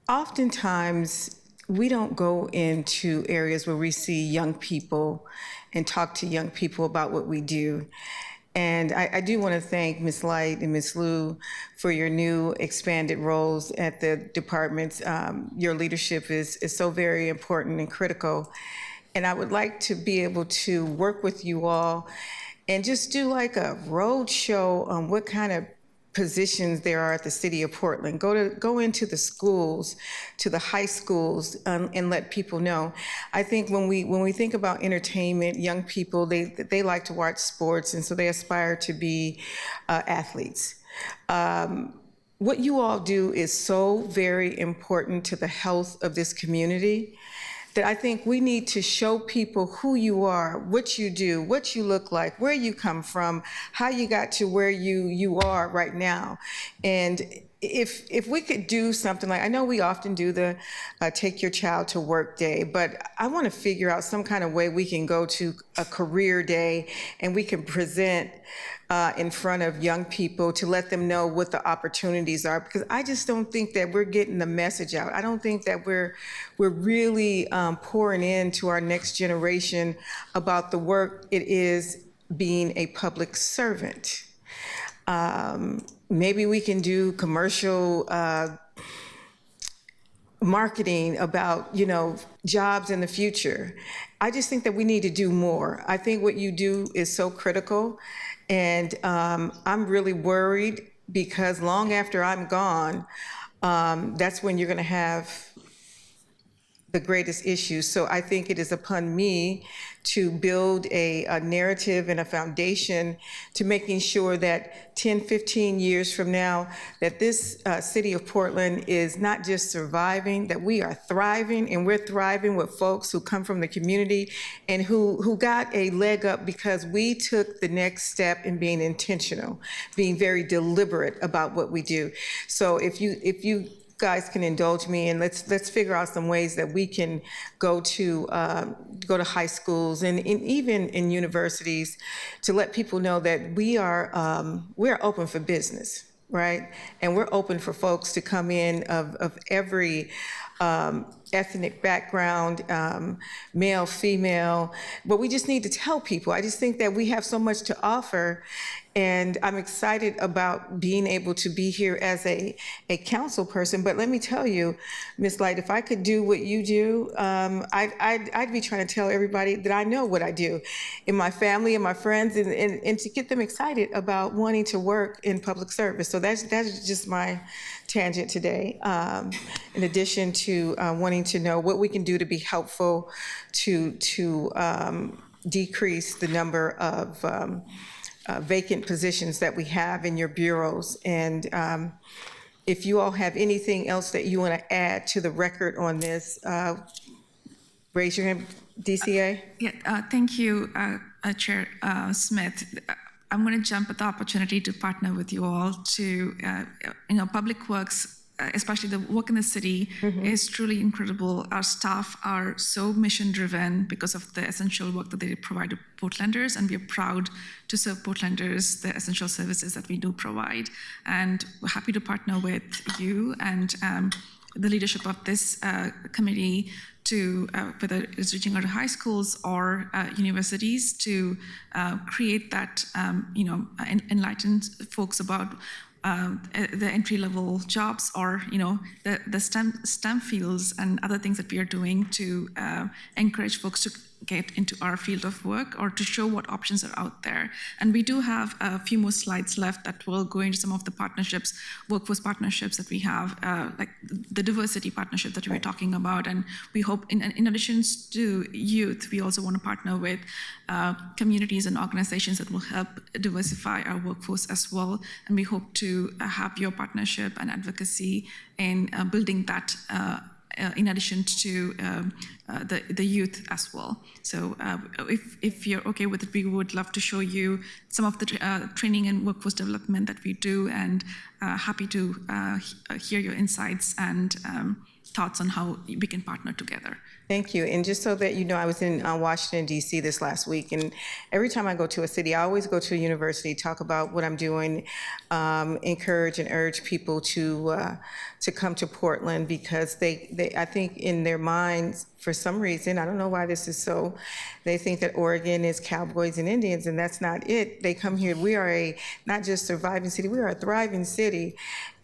Oftentimes, we don't go into areas where we see young people and talk to young people about what we do. And I do want to thank Ms. Light and Ms. Liu for your new expanded roles at the departments. Your leadership is so very important and critical. And I would like to be able to work with you all and just do like a road show on what kind of positions there are at the city of Portland. Go into the schools, to the high schools, and let people know. I think when we think about entertainment, young people, they like to watch sports, and so they aspire to be athletes. What you all do is so very important to the health of this community that I think we need to show people who you are, what you do, what you look like, where you come from, how you got to where you are right now. And if we could do something like, I know we often do the take your child to work day, but I want to figure out some kind of way we can go to a career day and we can present in front of young people to let them know what the opportunities are, because I just don't think that we're getting the message out. I don't think that we're really pouring into our next generation about the work it is being a public servant. Maybe we can do commercial marketing about, jobs in the future. I just think that we need to do more. I think what you do is so critical. And I'm really worried because long after I'm gone, that's when you're going to have the greatest issues. So I think it is upon me to build a narrative and a foundation to making sure that 10, 15 years from now, that this city of Portland is not just surviving, that we are thriving, and we're thriving with folks who come from the community and who got a leg up because we took the next step in being intentional, being very deliberate about what we do. So if you guys can indulge me, and let's figure out some ways that we can go to high schools and even in universities to let people know that we're open for business, right? And we're open for folks to come in of every ethnic background, male, female, but we just need to tell people. I just think that we have so much to offer, and I'm excited about being able to be here as a council person. But let me tell you, Ms. Light, if I could do what you do, I'd be trying to tell everybody that I know what I do in my family and my friends, and to get them excited about wanting to work in public service. So that's just my tangent today, in addition to wanting to know what we can do to be helpful to decrease the number of vacant positions that we have in your bureaus. And if you all have anything else that you want to add to the record on this, raise your hand, DCA. Thank you, Chair Smith. I'm going to jump at the opportunity to partner with you all to, Public Works, especially the work in the city, is truly incredible. Our staff are so mission-driven because of the essential work that they provide to Portlanders, and we are proud to serve Portlanders the essential services that we do provide. And we're happy to partner with you and the leadership of this committee to, whether it's reaching out to high schools or universities, to create that, enlighten folks about the entry-level jobs, or the STEM fields and other things that we are doing to encourage folks to get into our field of work, or to show what options are out there. And we do have a few more slides left that will go into some of the partnerships, workforce partnerships that we have, like the diversity partnership that we were talking about. And we hope, in addition to youth, we also want to partner with communities and organizations that will help diversify our workforce as well. And we hope to have your partnership and advocacy in building that in addition to the youth as well. So if you're okay with it, we would love to show you some of the training and workforce development that we do, and happy to hear your insights and thoughts on how we can partner together. Thank you. And just so that you know, I was in Washington, D.C. this last week, and every time I go to a city, I always go to a university, talk about what I'm doing, encourage and urge people to come to Portland, because they I think in their minds, for some reason, I don't know why this is so, they think that Oregon is cowboys and Indians, and that's not it. They come here, we are a not just surviving city, we are a thriving city.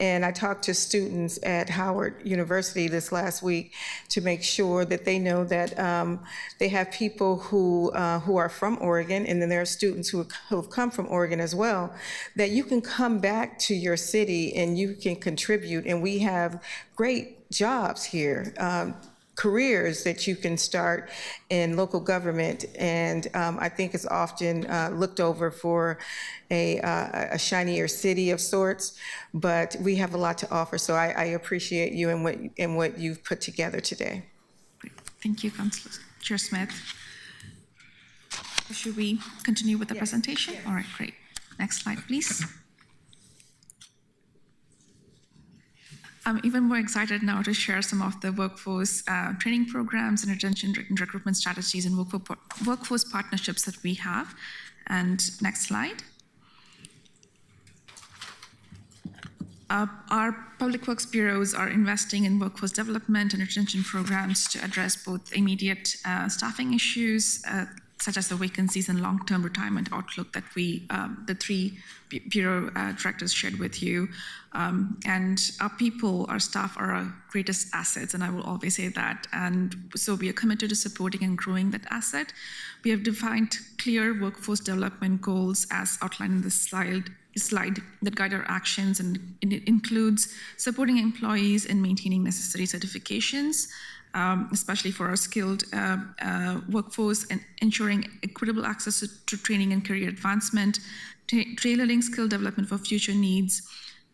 And I talked to students at Howard University this last week to make sure that they know that they have people who are from Oregon, and then there are students who have come from Oregon as well, that you can come back to your city and you can contribute. And we have great jobs here, careers that you can start in local government. And I think it's often looked over for a shinier city of sorts, but we have a lot to offer. So I appreciate you and what you've put together today. Thank you, Councillor Chair Smith. Should we continue with the presentation? All right, great. Next slide, please. I'm even more excited now to share some of the workforce training programs and retention and recruitment strategies and workforce partnerships that we have. And next slide. Our public works bureaus are investing in workforce development and retention programs to address both immediate staffing issues, such as the vacancies and long-term retirement outlook that the three bureau directors shared with you. And our people, our staff are our greatest assets, and I will always say that. And so we are committed to supporting and growing that asset. We have defined clear workforce development goals as outlined in this slide that guide our actions, and it includes supporting employees in maintaining necessary certifications, especially for our skilled workforce, and ensuring equitable access to training and career advancement, tailoring skill development for future needs,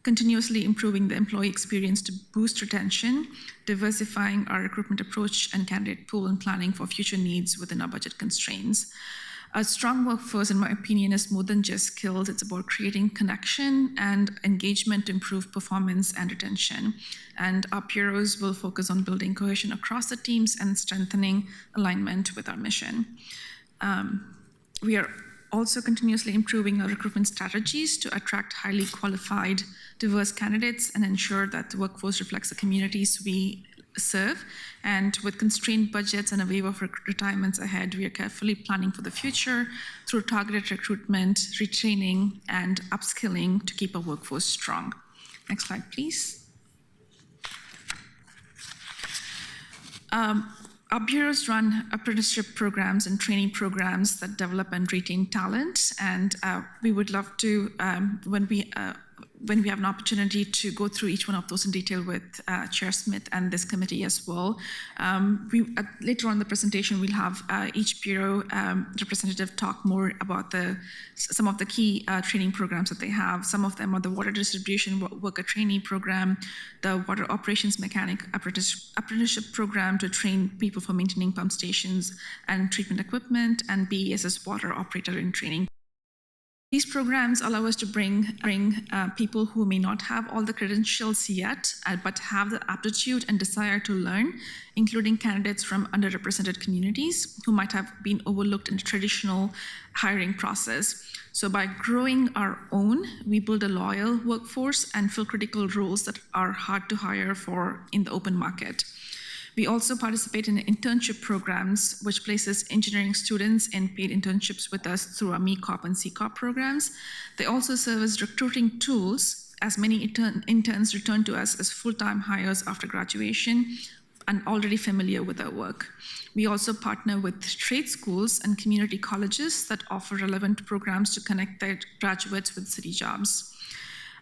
continuously improving the employee experience to boost retention, diversifying our recruitment approach and candidate pool, and planning for future needs within our budget constraints. A strong workforce, in my opinion, is more than just skills. It's about creating connection and engagement to improve performance and retention. And our bureaus will focus on building cohesion across the teams and strengthening alignment with our mission. We are also continuously improving our recruitment strategies to attract highly qualified, diverse candidates and ensure that the workforce reflects the communities we serve. And with constrained budgets and a wave of retirements ahead, we are carefully planning for the future through targeted recruitment, retraining, and upskilling to keep our workforce strong. Next slide, please. Our bureaus run apprenticeship programs and training programs that develop and retain talent, and we would love to, when we have an opportunity to go through each one of those in detail with Chair Smith and this committee as well. Later on in the presentation, we'll have each bureau representative talk more about some of the key training programs that they have. Some of them are the water distribution worker trainee program, the water operations mechanic apprenticeship program to train people for maintaining pump stations and treatment equipment, and BESS water operator in training. These programs allow us to bring people who may not have all the credentials yet, but have the aptitude and desire to learn, including candidates from underrepresented communities who might have been overlooked in the traditional hiring process. So by growing our own, we build a loyal workforce and fill critical roles that are hard to hire for in the open market. We also participate in internship programs, which places engineering students in paid internships with us through our MECOP and CCOP programs. They also serve as recruiting tools, as many interns return to us as full-time hires after graduation and already familiar with our work. We also partner with trade schools and community colleges that offer relevant programs to connect their graduates with city jobs.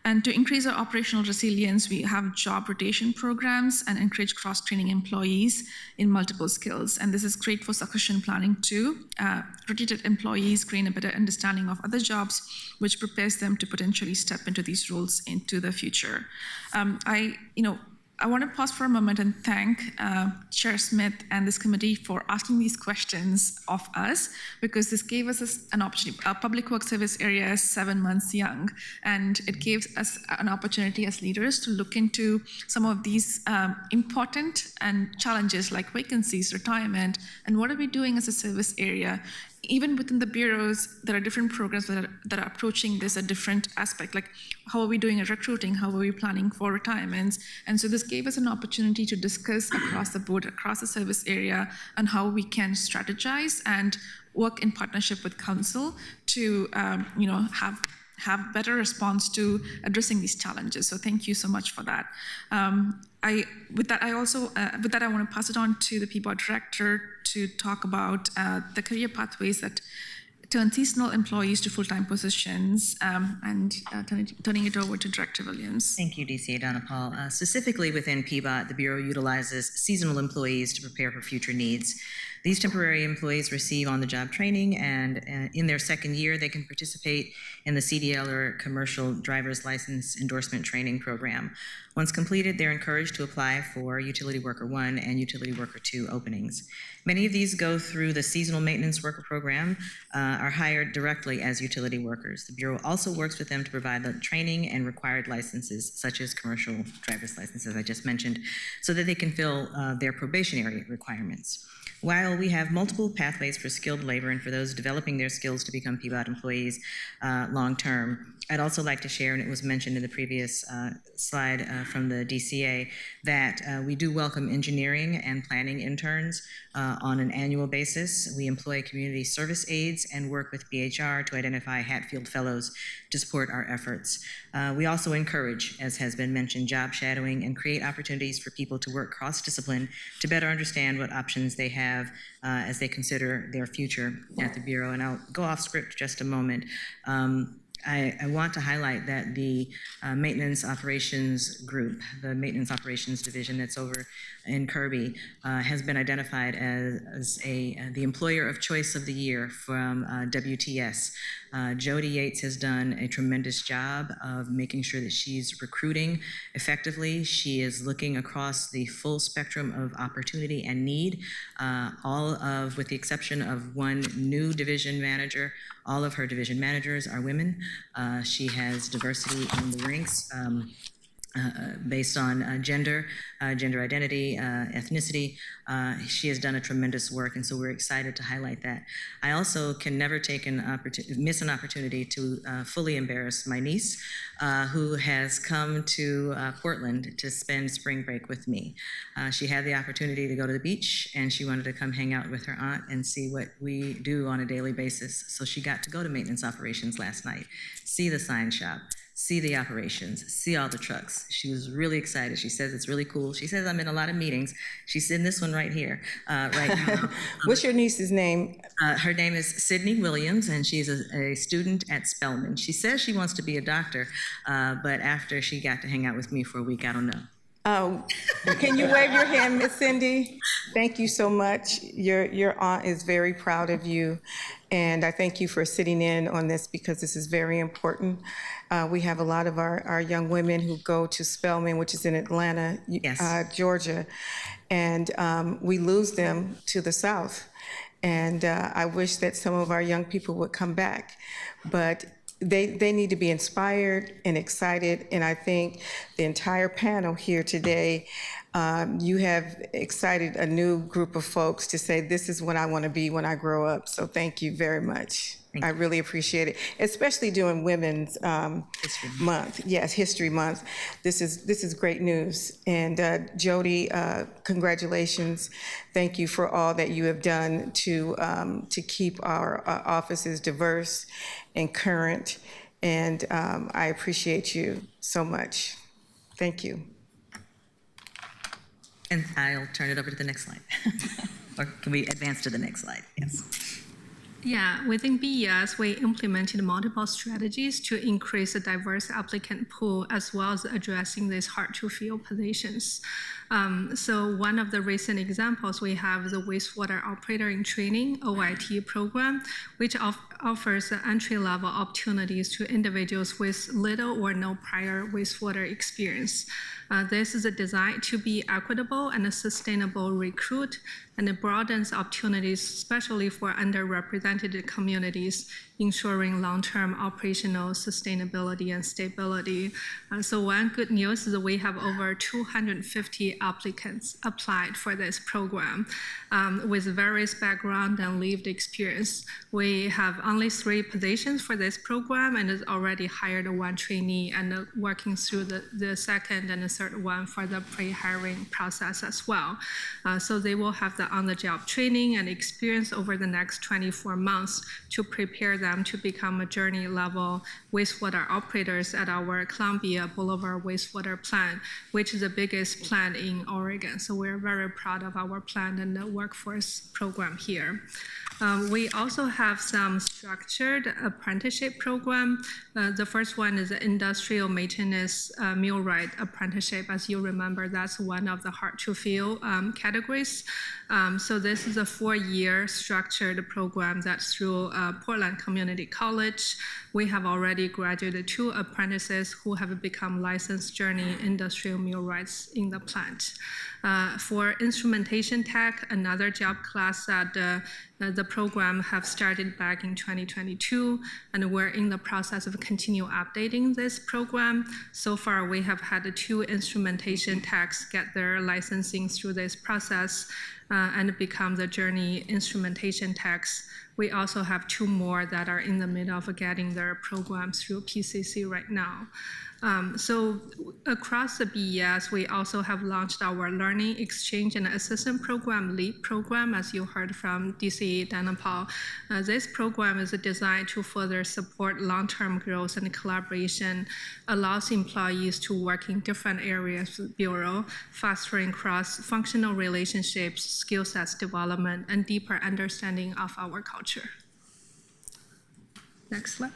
And to increase our operational resilience, we have job rotation programs and encourage cross-training employees in multiple skills. And this is great for succession planning too. Rotated employees gain a better understanding of other jobs, which prepares them to potentially step into these roles into the future. I want to pause for a moment and thank Chair Smith and this committee for asking these questions of us, because this gave us an opportunity. Our public works service area is 7 months young, and it gives us an opportunity as leaders to look into some of these important and challenges like vacancies, retirement, and what are we doing as a service area. Even within the bureaus, there are different programs that are approaching this at different aspects, like how are we doing at recruiting, how are we planning for retirements. And so this gave us an opportunity to discuss across the board, across the service area, and how we can strategize and work in partnership with council to have better response to addressing these challenges. So thank you so much for that. with that, I want to pass it on to the PBOT director to talk about the career pathways that turn seasonal employees to full-time positions, and turning it over to Director Williams. Thank you, DCA Donna Paul. Specifically within PBOT, the Bureau utilizes seasonal employees to prepare for future needs. These temporary employees receive on-the-job training, and in their second year, they can participate in the CDL or Commercial Driver's License Endorsement Training Program. Once completed, they're encouraged to apply for Utility Worker 1 and Utility Worker 2 openings. Many of these go through the Seasonal Maintenance Worker Program, are hired directly as utility workers. The Bureau also works with them to provide the training and required licenses, such as commercial driver's licenses I just mentioned, so that they can fill their probationary requirements. While we have multiple pathways for skilled labor and for those developing their skills to become PBOT employees long-term, I'd also like to share, and it was mentioned in the previous slide from the DCA, that we do welcome engineering and planning interns on an annual basis. We employ community service aides and work with BHR to identify Hatfield Fellows to support our efforts. We also encourage, as has been mentioned, job shadowing and create opportunities for people to work cross-discipline to better understand what options they have as they consider their future at the Bureau. And I'll go off script just a moment. I want to highlight that the maintenance operations group, the maintenance operations division that's over in Kirby, has been identified as the employer of choice of the year from WTS. Jody Yates has done a tremendous job of making sure that she's recruiting effectively. She is looking across the full spectrum of opportunity and need, with the exception of one new division manager. All of her division managers are women. She has diversity in the ranks based on gender identity, ethnicity. She has done a tremendous work, and so we're excited to highlight that. I also can never miss an opportunity to fully embarrass my niece, who has come to Portland to spend spring break with me. She had the opportunity to go to the beach, and she wanted to come hang out with her aunt and see what we do on a daily basis. So she got to go to maintenance operations last night, see the sign shop, see the operations, see all the trucks. She was really excited. She says it's really cool. She says I'm in a lot of meetings. She's in this one right here, right now. What's your niece's name? Her name is Sydney Williams, and she's a student at Spelman. She says she wants to be a doctor, but after she got to hang out with me for a week, I don't know. Oh, can you wave your hand, Miss Cindy? Thank you so much. Your aunt is very proud of you, and I thank you for sitting in on this because this is very important. We have a lot of our young women who go to Spelman, which is in Atlanta, Georgia, and we lose them to the South. And I wish that some of our young people would come back, but they need to be inspired and excited. And I think the entire panel here today, you have excited a new group of folks to say, this is what I want to be when I grow up. So thank you very much. I really appreciate it, especially during Women's Month. Yes, History Month. This is great news. And Jody, congratulations. Thank you for all that you have done to keep our offices diverse and current. And I appreciate you so much. Thank you. And I'll turn it over to the next slide. Or can we advance to the next slide? Yes. Yeah, within BES, we implemented multiple strategies to increase the diverse applicant pool as well as addressing these hard-to-fill positions. So one of the recent examples we have is the Wastewater Operator in Training, OIT program, which offers entry-level opportunities to individuals with little or no prior wastewater experience. This is designed to be equitable and a sustainable recruit, and it broadens opportunities, especially for underrepresented communities, ensuring long-term operational sustainability and stability. So one good news is that we have over 250 applicants applied for this program with various background and lived experience. We have only 3 positions for this program and has already hired 1 trainee and working through the second and the third one for the pre-hiring process as well. So they will have the on-the-job training and experience over the next 24 months to prepare them to become a journey level wastewater operators at our Columbia Boulevard wastewater plant, which is the biggest plant in Oregon. So we're very proud of our plant and the workforce program here. We also have some structured apprenticeship program. The first one is the industrial maintenance millwright apprenticeship. As you remember, that's one of the hard to fill categories. So this is a 4-year structured program that's through Portland Community College. We have already graduated 2 apprentices who have become licensed journey industrial millwrights in the plant. For instrumentation tech, another job class that the program have started back in 2022, and we're in the process of continue updating this program. So far, we have had 2 instrumentation techs get their licensing through this process and become the journey instrumentation techs. We also have 2 more that are in the middle of getting their programs through PCC right now. So across the BES, we also have launched our Learning Exchange and Assistance Program, LEAP program, as you heard from DC Dhanapal. This program is designed to further support long-term growth and collaboration, allows employees to work in different areas of the Bureau, fostering cross-functional relationships, skill sets development, and deeper understanding of our culture. Next slide.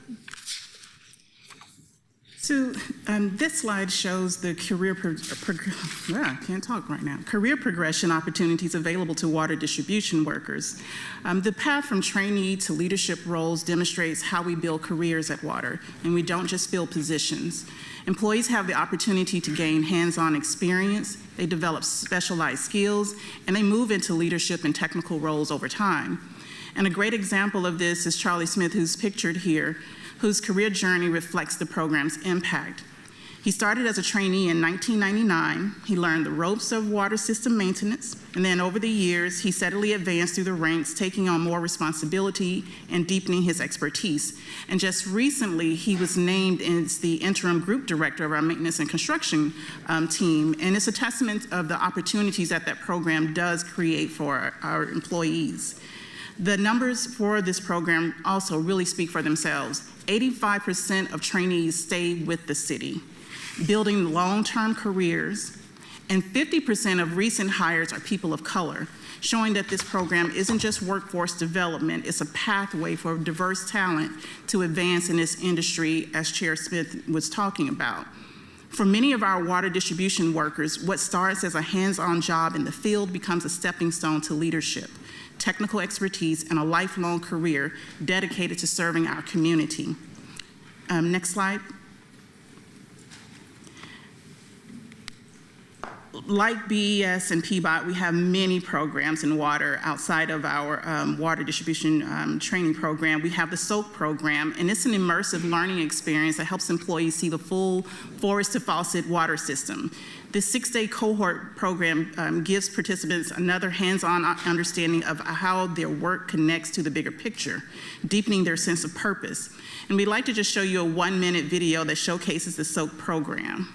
So this slide shows the career progression opportunities available to water distribution workers. The path from trainee to leadership roles demonstrates how we build careers at Water, and we don't just fill positions. Employees have the opportunity to gain hands-on experience, they develop specialized skills, and they move into leadership and technical roles over time. And a great example of this is Charlie Smith, who's pictured here, whose career journey reflects the program's impact. He started as a trainee in 1999. He learned the ropes of water system maintenance, and then over the years, he steadily advanced through the ranks, taking on more responsibility and deepening his expertise. And just recently, he was named as the interim group director of our maintenance and construction team, and it's a testament of the opportunities that program does create for our employees. The numbers for this program also really speak for themselves. 85% of trainees stay with the city, building long-term careers, and 50% of recent hires are people of color, showing that this program isn't just workforce development, it's a pathway for diverse talent to advance in this industry, as Chair Smith was talking about. For many of our water distribution workers, what starts as a hands-on job in the field becomes a stepping stone to leadership, technical expertise, and a lifelong career dedicated to serving our community. Next slide. Like BES and PBOT, we have many programs in water outside of our water distribution training program. We have the SOAP program, and it's an immersive learning experience that helps employees see the full forest to faucet water system. This 6-day cohort program gives participants another hands-on understanding of how their work connects to the bigger picture, deepening their sense of purpose. And we'd like to just show you a 1-minute video that showcases the SOAP program.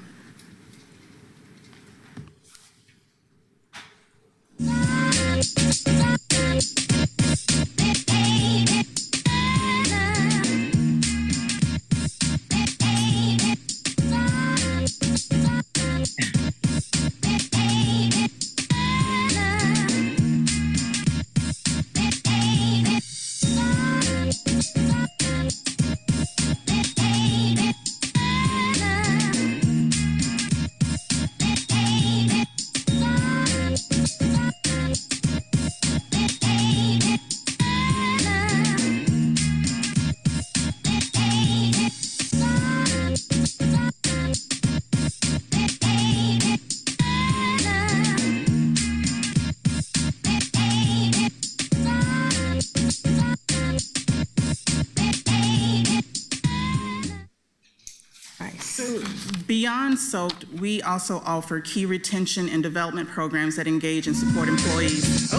So beyond SOAP, we also offer key retention and development programs that engage and support employees.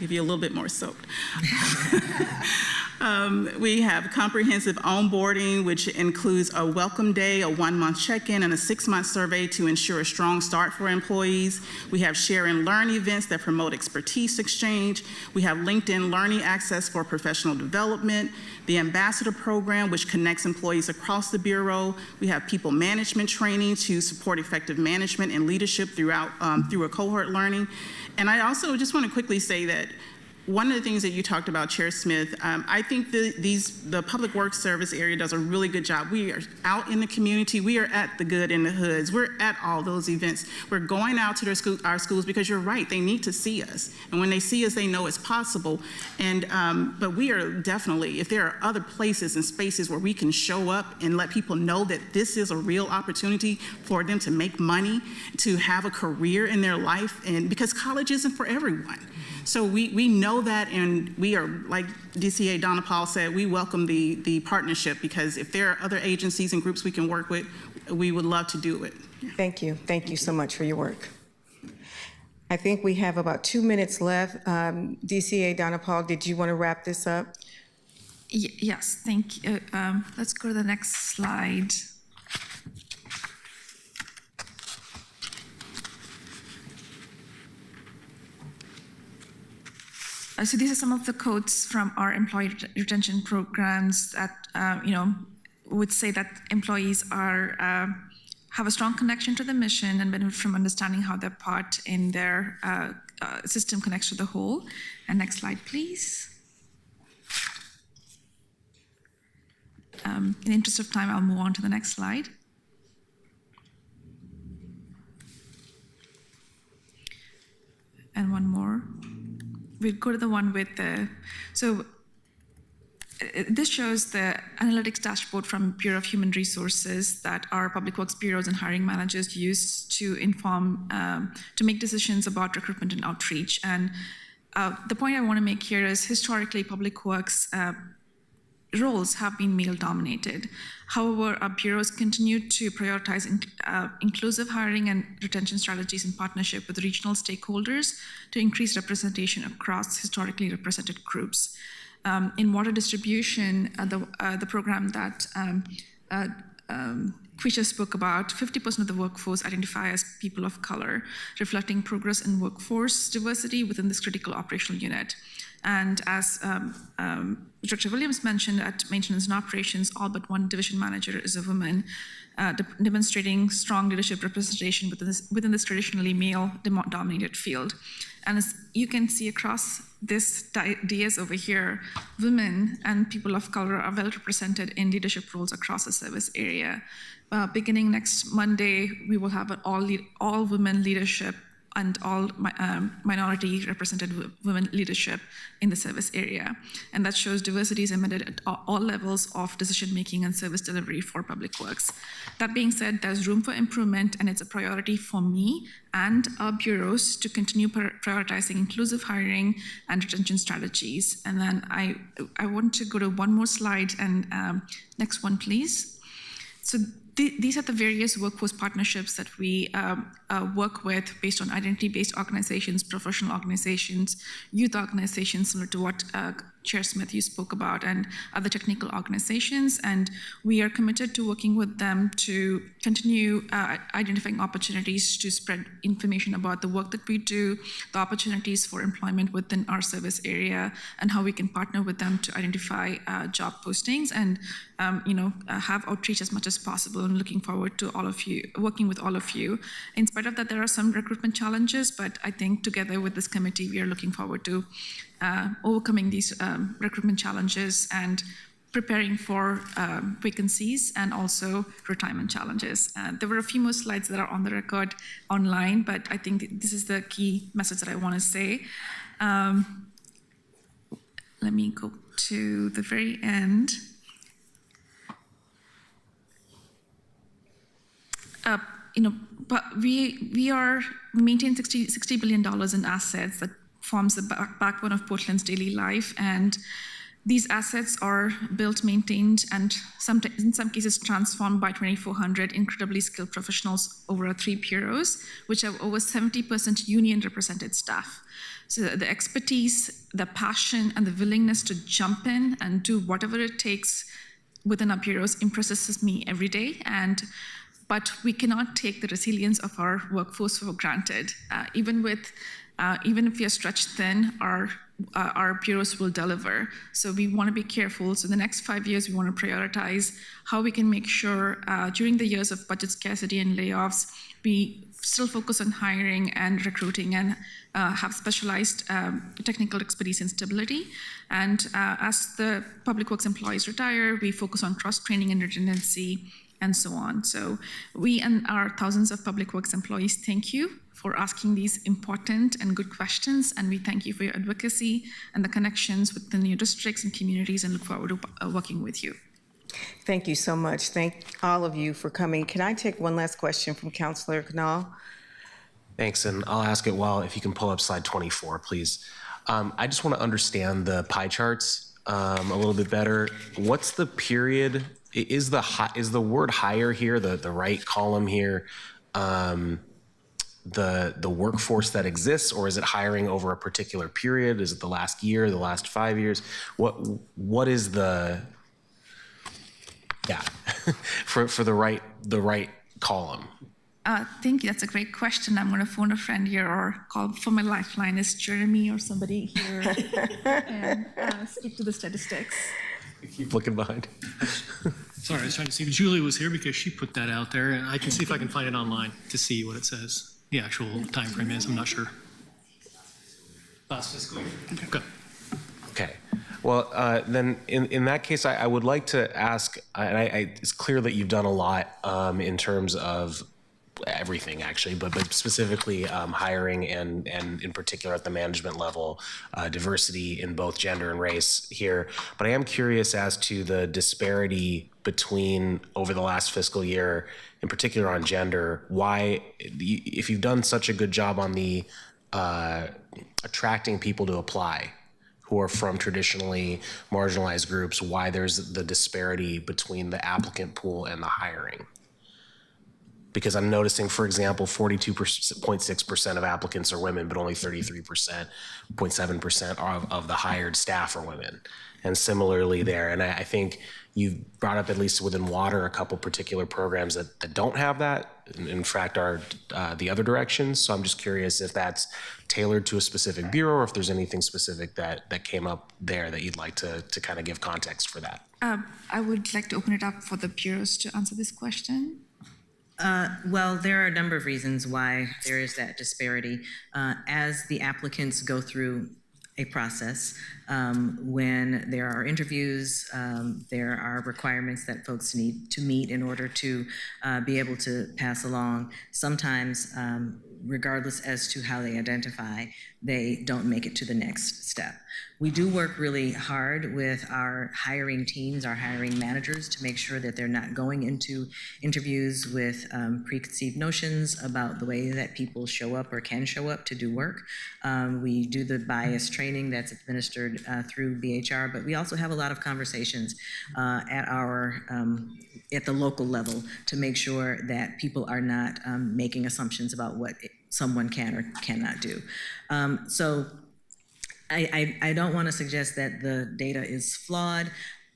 Give you a little bit more SOAP. We have comprehensive onboarding, which includes a welcome day, a 1-month check-in, and a 6-month survey to ensure a strong start for employees. We have share and learn events that promote expertise exchange. We have LinkedIn Learning Access for professional development, the Ambassador Program, which connects employees across the Bureau. We have people management training to support effective management and leadership through a cohort learning. And I also just want to quickly say that one of the things that you talked about, Chair Smith, I think the Public Works Service area does a really good job. We are out in the community. We are at the Good and the Hoods. We're at all those events. We're going out to our schools because you're right, they need to see us. And when they see us, they know it's possible. And but we are definitely, if there are other places and spaces where we can show up and let people know that this is a real opportunity for them to make money, to have a career in their life, and because college isn't for everyone. So we know that, and we are, like DCA Donna Paul said, we welcome the partnership, because if there are other agencies and groups we can work with, we would love to do it. Thank you. Thank you so much for your work. I think we have about 2 minutes left. DCA Donna Paul, did you want to wrap this up? Yes, thank you. Let's go to the next slide. So these are some of the quotes from our employee retention programs that would say that employees have a strong connection to the mission and benefit from understanding how their part in their system connects to the whole. And next slide, please. In the interest of time, I'll move on to the next slide. And one more. We'll go to the one with this shows the analytics dashboard from Bureau of Human Resources that our public works bureaus and hiring managers use to inform, to make decisions about recruitment and outreach. And the point I want to make here is historically public works roles have been male-dominated. However, our bureaus continue to prioritize inclusive hiring and retention strategies in partnership with regional stakeholders to increase representation across historically represented groups. In water distribution, the program that Quisha spoke about, 50% of the workforce identify as people of color, reflecting progress in workforce diversity within this critical operational unit. And as Dr. Williams mentioned, at maintenance and operations, all but one division manager is a woman, demonstrating strong leadership representation within this traditionally male-dominated field. And as you can see across this DS over here, women and people of color are well represented in leadership roles across the service area. Beginning next Monday, we will have an all women leadership and all minority represented women leadership in the service area. And that shows diversity is embedded at all levels of decision-making and service delivery for public works. That being said, there's room for improvement, and it's a priority for me and our bureaus to continue prioritizing inclusive hiring and retention strategies. And then I want to go to one more slide, and next one, please. So these are the various workforce partnerships that we work with based on identity-based organizations, professional organizations, youth organizations, similar to what Chair Smith, you spoke about, and other technical organizations. And we are committed to working with them to continue identifying opportunities to spread information about the work that we do, the opportunities for employment within our service area, and how we can partner with them to identify job postings and have outreach as much as possible. And looking forward to all of you, working with all of you. In spite of that, there are some recruitment challenges, but I think together with this committee, we are looking forward to overcoming these recruitment challenges and preparing for vacancies and also retirement challenges. There were a few more slides that are on the record online, but I think this is the key message that I want to say. Let me go to the very end. But we maintain $60 billion in assets that forms the backbone of Portland's daily life, and These assets are built, maintained, and in some cases transformed by 2,400 incredibly skilled professionals over our 3 bureaus, which have over 70% union-represented staff. So the expertise, the passion, and the willingness to jump in and do whatever it takes within our bureaus impresses me every day. But we cannot take the resilience of our workforce for granted. Even if we are stretched thin, our bureaus will deliver. So we want to be careful. So the next 5 years, we want to prioritize how we can make sure during the years of budget scarcity and layoffs, we still focus on hiring and recruiting and have specialized technical expertise and stability. And as the public works employees retire, we focus on cross-training and redundancy and so on. So we and our thousands of public works employees thank you for asking these important and good questions, and we thank you for your advocacy and the connections within your districts and communities, and look forward to working with you. Thank you so much. Thank all of you for coming. Can I take one last question from Councilor Canal? Thanks, and I'll ask it if you can pull up slide 24, please. I just want to understand the pie charts a little bit better. What's the period? Is the word hire here, the right column here, the workforce that exists, or is it hiring over a particular period? Is it the last year, the last 5 years? What is the for the right column? Thank you. That's a great question. I'm going to phone a friend here or call for my lifeline. Is Jeremy or somebody here and speak to the statistics? Keep looking behind. Sorry, I was trying to see if Julie was here because she put that out there, and I can see if I can find it online to see what it says. The actual time frame is, I'm not sure. Last fiscal year. Okay. Well, then in that case, I would like to ask, and it's clear that you've done a lot in terms of everything actually, but specifically hiring and in particular at the management level, diversity in both gender and race here. But I am curious as to the disparity between over the last fiscal year, in particular on gender, why, if you've done such a good job on the attracting people to apply who are from traditionally marginalized groups, why there's the disparity between the applicant pool and the hiring. Because I'm noticing, for example, 42.6% of applicants are women, but only 33.7% of the hired staff are women. And similarly there, and I think you've brought up, at least within water, a couple particular programs that don't have that, in fact, are the other directions. So I'm just curious if that's tailored to a specific bureau, or if there's anything specific that came up there that you'd like to kind of give context for that. I would like to open it up for the bureaus to answer this question. Well, there are a number of reasons why there is that disparity. As the applicants go through a process, when there are interviews, there are requirements that folks need to meet in order to be able to pass along. Sometimes, regardless as to how they identify, they don't make it to the next step. We do work really hard with our hiring teams, our hiring managers, to make sure that they're not going into interviews with preconceived notions about the way that people show up or can show up to do work. We do the bias training that's administered through BHR, but we also have a lot of conversations at the local level to make sure that people are not making assumptions about what someone can or cannot do. So I don't want to suggest that the data is flawed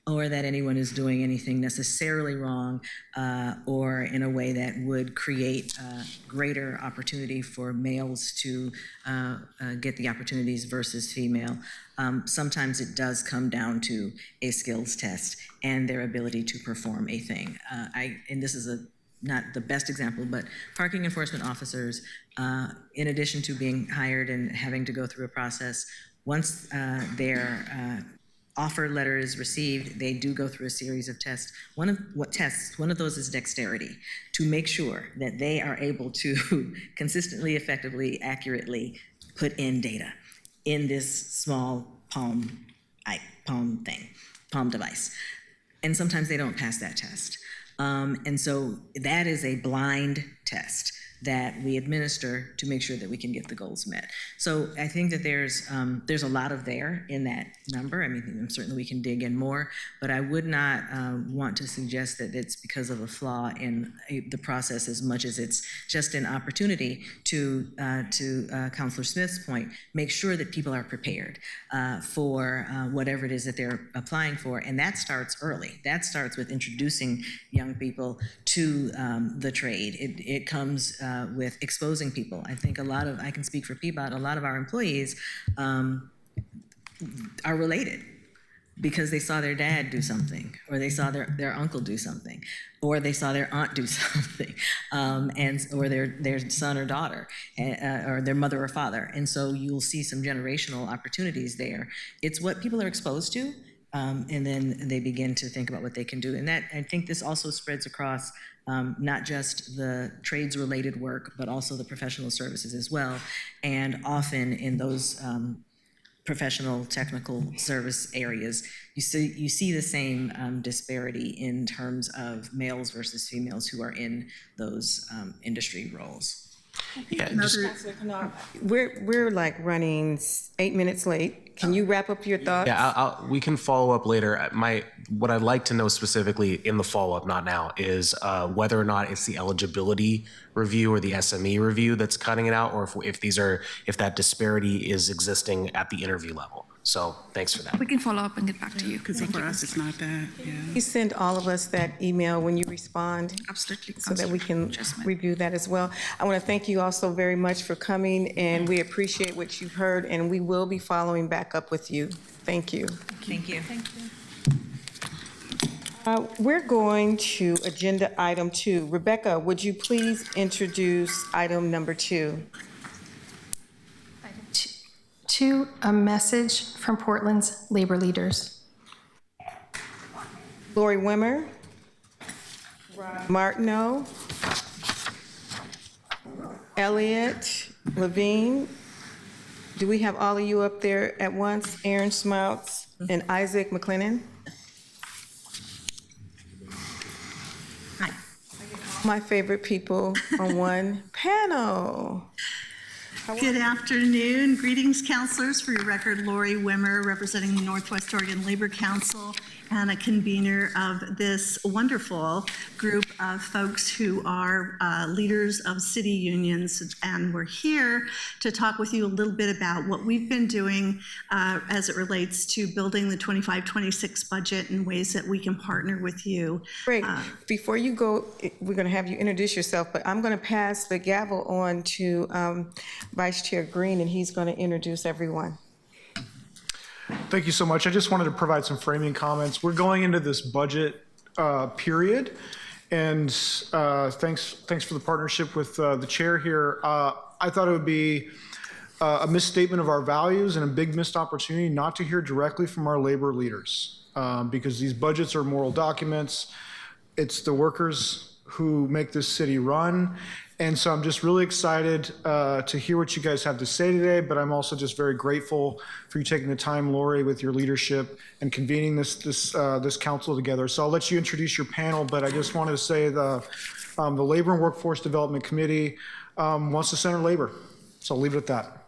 or that anyone is doing anything necessarily wrong or in a way that would create greater opportunity for males to get the opportunities versus female. Sometimes it does come down to a skills test and their ability to perform a thing. And this is not the best example, but parking enforcement officers, in addition to being hired and having to go through a process, once their offer letter is received, they do go through a series of tests. One of those is dexterity, to make sure that they are able to consistently, effectively, accurately put in data in this small palm device. And sometimes they don't pass that test. And so that is a blind test. that we administer to make sure that we can get the goals met. So I think that there's a lot of there in that number. I mean, certainly we can dig in more, but I would not want to suggest that it's because of a flaw in the process as much as it's just an opportunity to Councilor Smith's point, make sure that people are prepared for whatever it is that they're applying for. And that starts early. That starts with introducing young people to the trade. It comes with exposing people. I think I can speak for PBOT, a lot of our employees are related because they saw their dad do something, or they saw their uncle do something, or they saw their aunt do something, or their son or daughter, or their mother or father. And so you'll see some generational opportunities there. It's what people are exposed to, and then they begin to think about what they can do. And that, I think this also spreads across not just the trades-related work, but also the professional services as well. And often in those professional technical service areas, you see the same disparity in terms of males versus females who are in those industry roles. Yeah, We're like running 8 minutes late. Can you wrap up your thoughts? Yeah, we can follow up later. What I'd like to know specifically in the follow-up, not now, is whether or not it's the eligibility review or the SME review that's cutting it out, or if that disparity is existing at the interview level. So thanks for that. We can follow up and get back to you. Because for us, it's not that, yeah. You send all of us that email when you respond, Absolutely. so that we can Just review that as well. I want to thank you also very much for coming, and we appreciate what you've heard, and we will be following back up with you. Thank you. Thank you. We're going to agenda item 2. Rebecca, would you please introduce item number 2? To a message from Portland's labor leaders. Lori Wimmer, Martineau, Elliott, Levine. Do we have all of you up there at once? Aaron Schmaltz and Isaac McLennan? Hi. My favorite people on one panel. Good afternoon. Greetings, counselors. For your record, Lori Wimmer, representing the Northwest Oregon Labor Council and a convener of this wonderful group of folks who are leaders of city unions. And we're here to talk with you a little bit about what we've been doing as it relates to building the 25-26 budget and ways that we can partner with you. Great. Before you go, we're going to have you introduce yourself, but I'm going to pass the gavel on to Vice Chair Green, and he's going to introduce everyone. Thank you so much. I just wanted to provide some framing comments. We're going into this budget period, and thanks for the partnership with the chair here. I thought it would be a misstatement of our values and a big missed opportunity not to hear directly from our labor leaders, because these budgets are moral documents. It's the workers who make this city run. And so I'm just really excited to hear what you guys have to say today, but I'm also just very grateful for you taking the time, Lori, with your leadership and convening this council together. So I'll let you introduce your panel, but I just wanted to say the Labor and Workforce Development Committee wants to center labor. So I'll leave it at that.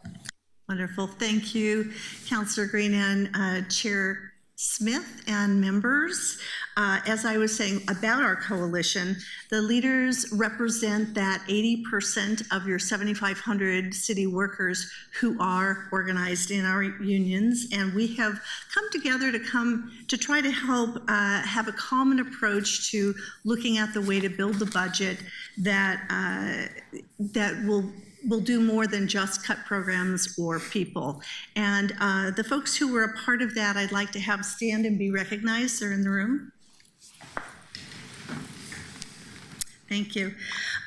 Wonderful. Thank you, Councilor Green and Chair Smith and members. As I was saying about our coalition, the leaders represent that 80% of your 7,500 city workers who are organized in our unions, and we have come together to try to help have a common approach to looking at the way to build the budget that will do more than just cut programs or people. And the folks who were a part of that, I'd like to have stand and be recognized. They're in the room. Thank you.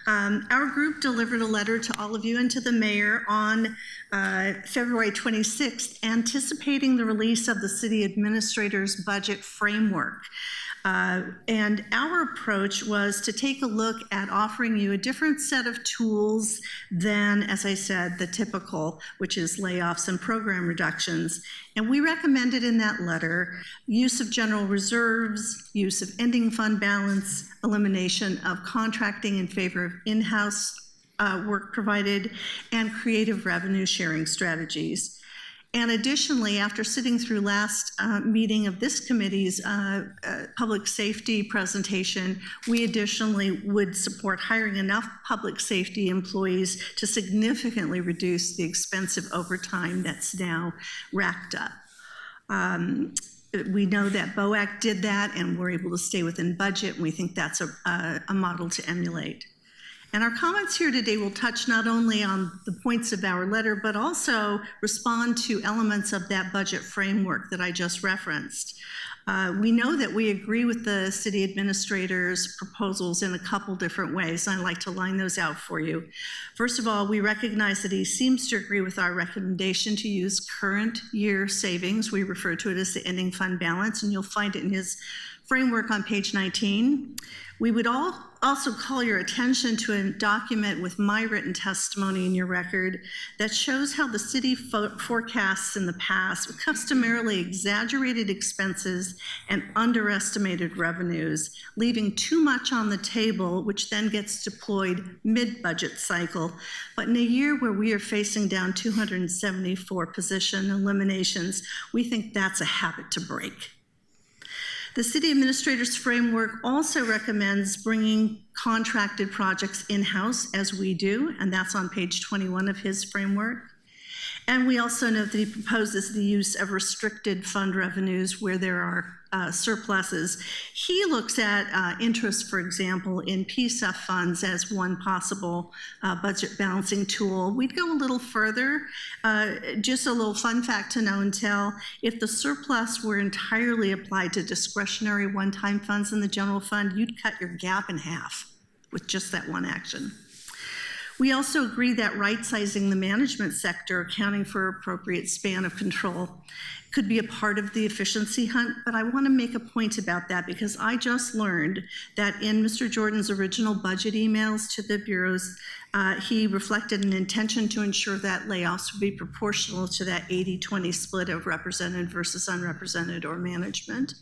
Our group delivered a letter to all of you and to the mayor on February 26th, anticipating the release of the city administrator's budget framework. And our approach was to take a look at offering you a different set of tools than, as I said, the typical, which is layoffs and program reductions. And we recommended in that letter use of general reserves, use of ending fund balance, elimination of contracting in favor of in-house work provided, and creative revenue sharing strategies. And additionally, after sitting through last meeting of this committee's public safety presentation, we additionally would support hiring enough public safety employees to significantly reduce the expensive overtime that's now racked up. We know that BOAC did that and we're able to stay within budget, and we think that's a model to emulate. And our comments here today will touch not only on the points of our letter, but also respond to elements of that budget framework that I just referenced. We know that we agree with the city administrator's proposals in a couple different ways, and I'd like to line those out for you. First of all, we recognize that he seems to agree with our recommendation to use current year savings. We refer to it as the ending fund balance, and you'll find it in his framework on page 19. We would also call your attention to a document with my written testimony in your record that shows how the city forecasts in the past customarily exaggerated expenses and underestimated revenues, leaving too much on the table, which then gets deployed mid-budget cycle. But in a year where we are facing down 274 position eliminations, we think that's a habit to break. The city administrator's framework also recommends bringing contracted projects in-house, as we do, and that's on page 21 of his framework. And we also note that he proposes the use of restricted fund revenues where there are surpluses. He looks at interest, for example, in PSEF funds as one possible budget balancing tool. We'd go a little further. Just a little fun fact to know and tell, if the surplus were entirely applied to discretionary one-time funds in the general fund, you'd cut your gap in half with just that one action. We also agree that right-sizing the management sector, accounting for appropriate span of control, could be a part of the efficiency hunt, but I want to make a point about that because I just learned that in Mr. Jordan's original budget emails to the bureaus, he reflected an intention to ensure that layoffs would be proportional to that 80-20 split of represented versus unrepresented or management.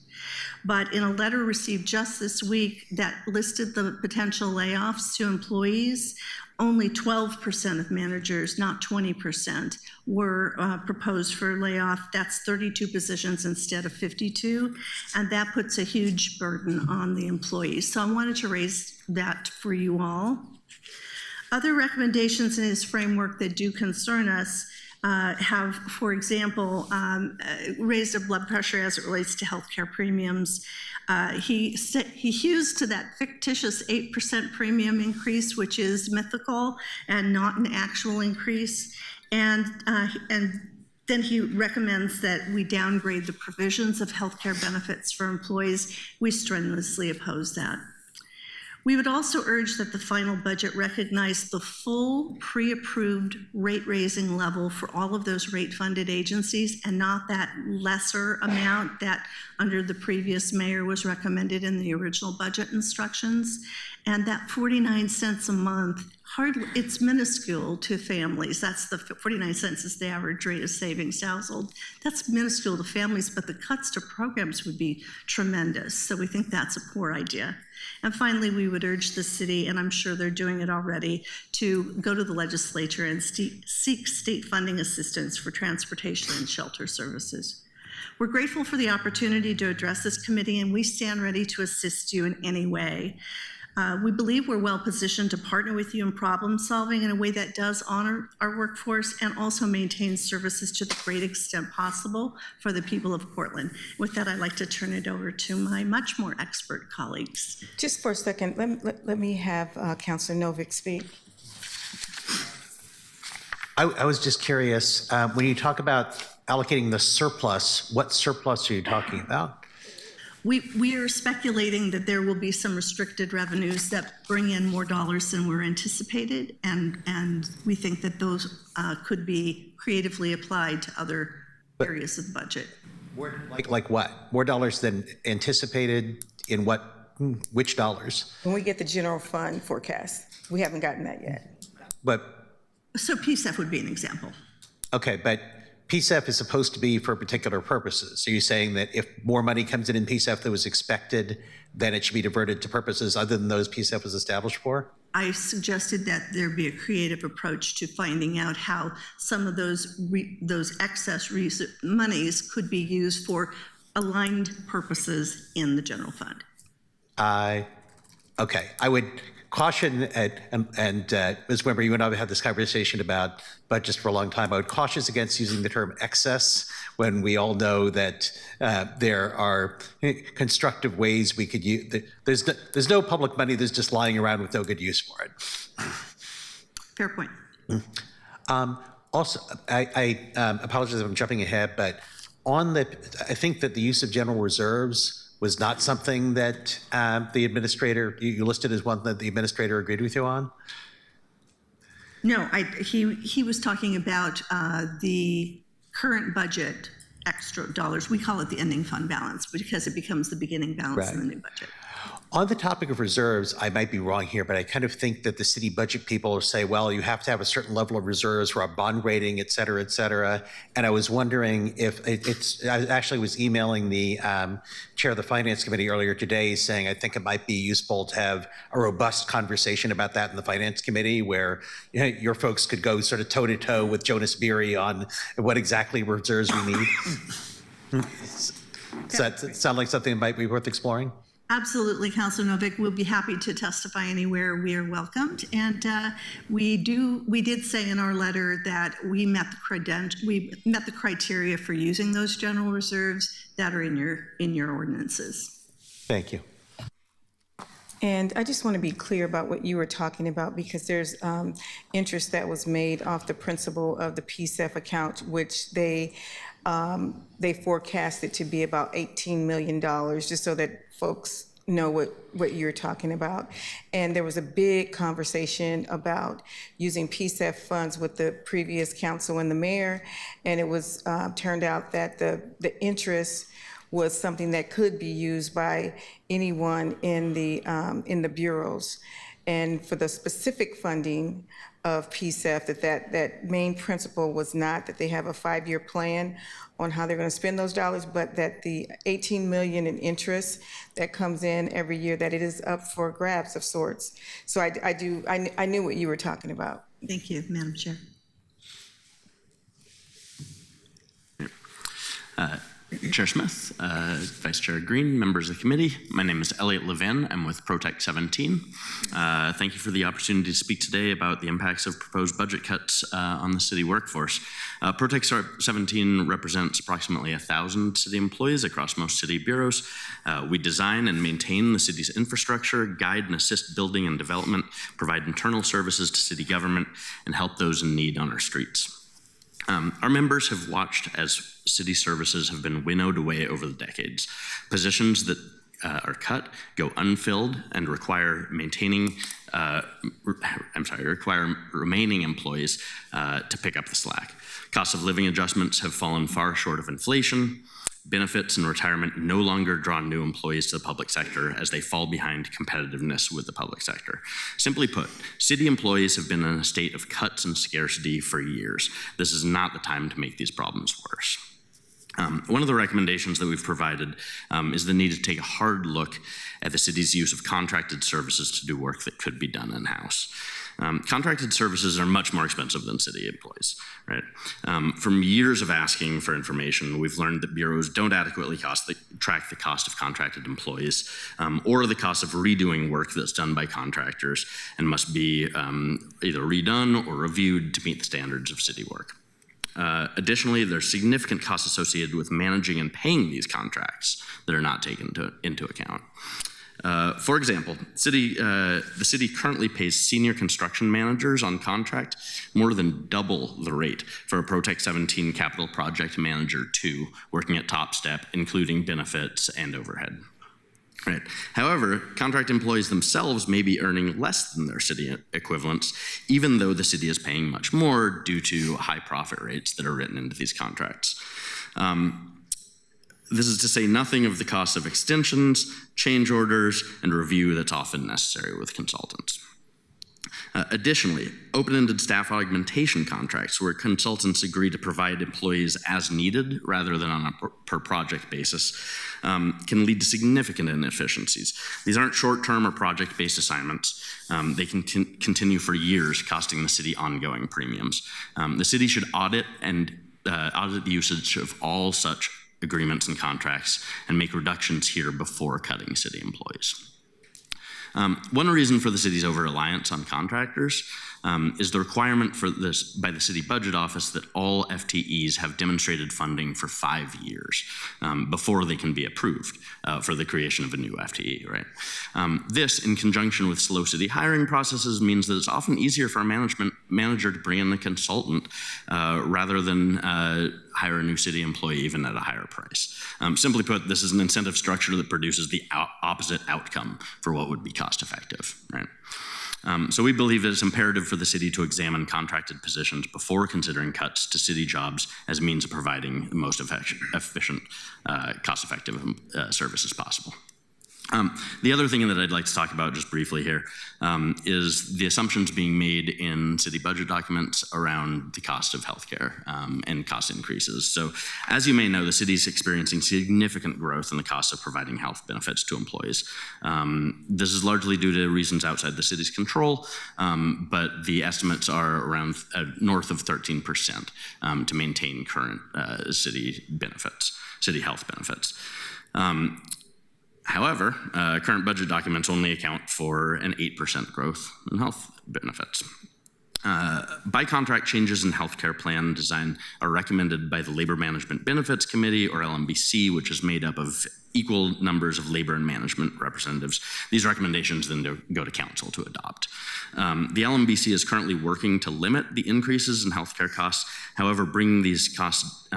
But in a letter received just this week that listed the potential layoffs to employees, only 12% of managers, not 20%, were proposed for layoff. That's 32 positions instead of 52, and that puts a huge burden on the employees. So I wanted to raise that for you all. Other recommendations in his framework that do concern us have, for example, raised the blood pressure as it relates to healthcare premiums. He hews to that fictitious 8% premium increase, which is mythical and not an actual increase. And then he recommends that we downgrade the provisions of healthcare benefits for employees. We strenuously oppose that. We would also urge that the final budget recognize the full pre-approved rate raising level for all of those rate-funded agencies and not that lesser amount that under the previous mayor was recommended in the original budget instructions. And that 49 cents a month, it's minuscule to families. That's the 49 cents is the average rate of savings to household. That's minuscule to families, but the cuts to programs would be tremendous. So we think that's a poor idea. And finally, we would urge the city, and I'm sure they're doing it already, to go to the legislature and seek state funding assistance for transportation and shelter services. We're grateful for the opportunity to address this committee, and we stand ready to assist you in any way. We believe we're well positioned to partner with you in problem solving in a way that does honor our workforce and also maintains services to the great extent possible for the people of Portland. With that, I'd like to turn it over to my much more expert colleagues. Just for a second, let me have Councilor Novick speak. I was just curious, when you talk about allocating the surplus, what surplus are you talking about? We are speculating that there will be some restricted revenues that bring in more dollars than were anticipated, and we think that those could be creatively applied to other areas of the budget. Like what? More dollars than anticipated in what? Which dollars? When we get the general fund forecast, we haven't gotten that yet. So PSEF would be an example. Okay, but PSEF is supposed to be for particular purposes. So you're saying that if more money comes in PSEF than was expected, then it should be diverted to purposes other than those PSEF was established for? I suggested that there be a creative approach to finding out how some of those excess monies could be used for aligned purposes in the general fund. Okay, I would caution, and Ms. Wimber, you and I have had this conversation about budgets for a long time. I would caution against using the term excess when we all know that there are constructive ways we could use. There's no public money that's just lying around with no good use for it. Fair point. Also, I apologize if I'm jumping ahead, but I think that the use of general reserves was not something that the administrator, you listed as one that the administrator agreed with you on? No, he was talking about the current budget extra dollars. We call it the ending fund balance because it becomes the beginning balance in the new budget. On the topic of reserves, I might be wrong here, but I kind of think that the city budget people say, well, you have to have a certain level of reserves for our bond rating, et cetera, et cetera. And I was wondering if I actually was emailing the chair of the finance committee earlier today saying I think it might be useful to have a robust conversation about that in the finance committee where your folks could go sort of toe to toe with Jonas Beery on what exactly reserves we need. Does that sound like something that might be worth exploring? Absolutely, Councilor Novick. We'll be happy to testify anywhere we are welcomed. And we did say in our letter that we met the criteria for using those general reserves that are in your ordinances. Thank you. And I just want to be clear about what you were talking about because there's interest that was made off the principle of the PSEF account, which they forecasted to be about $18 million, just so that folks know what you're talking about. And there was a big conversation about using PSEF funds with the previous council and the mayor, and it was turned out that the interest was something that could be used by anyone in the bureaus. And for the specific funding of PSEF, that main principle was not that they have a 5-year plan on how they're going to spend those dollars, but that the $18 million in interest that comes in every year, that it is up for grabs of sorts. So I knew what you were talking about. Thank you, Madam Chair. Chair Smith, Vice Chair Green, members of the committee. My name is Elliot Levin. I'm with Protect 17. Thank you for the opportunity to speak today about the impacts of proposed budget cuts on the city workforce. Protect 17 represents approximately 1,000 city employees across most city bureaus. We design and maintain the city's infrastructure, guide and assist building and development, provide internal services to city government, and help those in need on our streets. Our members have watched as city services have been winnowed away over the decades. Positions that are cut go unfilled and require require remaining employees to pick up the slack. Cost of living adjustments have fallen far short of inflation. Benefits and retirement no longer draw new employees to the public sector as they fall behind competitiveness with the public sector. Simply put, city employees have been in a state of cuts and scarcity for years. This is not the time to make these problems worse. One of the recommendations that we've provided is the need to take a hard look at the city's use of contracted services to do work that could be done in-house. Contracted services are much more expensive than city employees, right? From years of asking for information, we've learned that bureaus don't adequately track the cost of contracted employees or the cost of redoing work that's done by contractors and must be either redone or reviewed to meet the standards of city work. Additionally, there's significant costs associated with managing and paying these contracts that are not taken into account. For example, the city currently pays senior construction managers on contract more than double the rate for a Protect 17 capital project manager 2 working at top step, including benefits and overhead. Right. However, contract employees themselves may be earning less than their city equivalents, even though the city is paying much more due to high profit rates that are written into these contracts. This is to say nothing of the cost of extensions, change orders, and review that's often necessary with consultants. Additionally, open-ended staff augmentation contracts where consultants agree to provide employees as needed rather than on a per-project basis can lead to significant inefficiencies. These aren't short-term or project-based assignments. They can continue for years, costing the city ongoing premiums. The city should audit the usage of all such agreements and contracts and make reductions here before cutting city employees. One reason for the city's over-reliance on contractors is the requirement for this by the city budget office that all FTEs have demonstrated funding for 5 years before they can be approved for the creation of a new FTE, right? This, in conjunction with slow city hiring processes, means that it's often easier for a manager to bring in a consultant rather than hire a new city employee even at a higher price. Simply put, this is an incentive structure that produces the opposite outcome for what would be cost effective, right? So we believe that it's imperative for the city to examine contracted positions before considering cuts to city jobs as a means of providing the most efficient, cost-effective services possible. The other thing that I'd like to talk about just briefly here is the assumptions being made in city budget documents around the cost of healthcare and cost increases. So as you may know, the city is experiencing significant growth in the cost of providing health benefits to employees. This is largely due to reasons outside the city's control, but the estimates are around north of 13% to maintain current city health benefits. However, current budget documents only account for an 8% growth in health benefits. By contract, changes in healthcare plan design are recommended by the Labor Management Benefits Committee, or LMBC, which is made up of equal numbers of labor and management representatives. These recommendations then go to council to adopt. The LMBC is currently working to limit the increases in healthcare costs. However, bringing these costs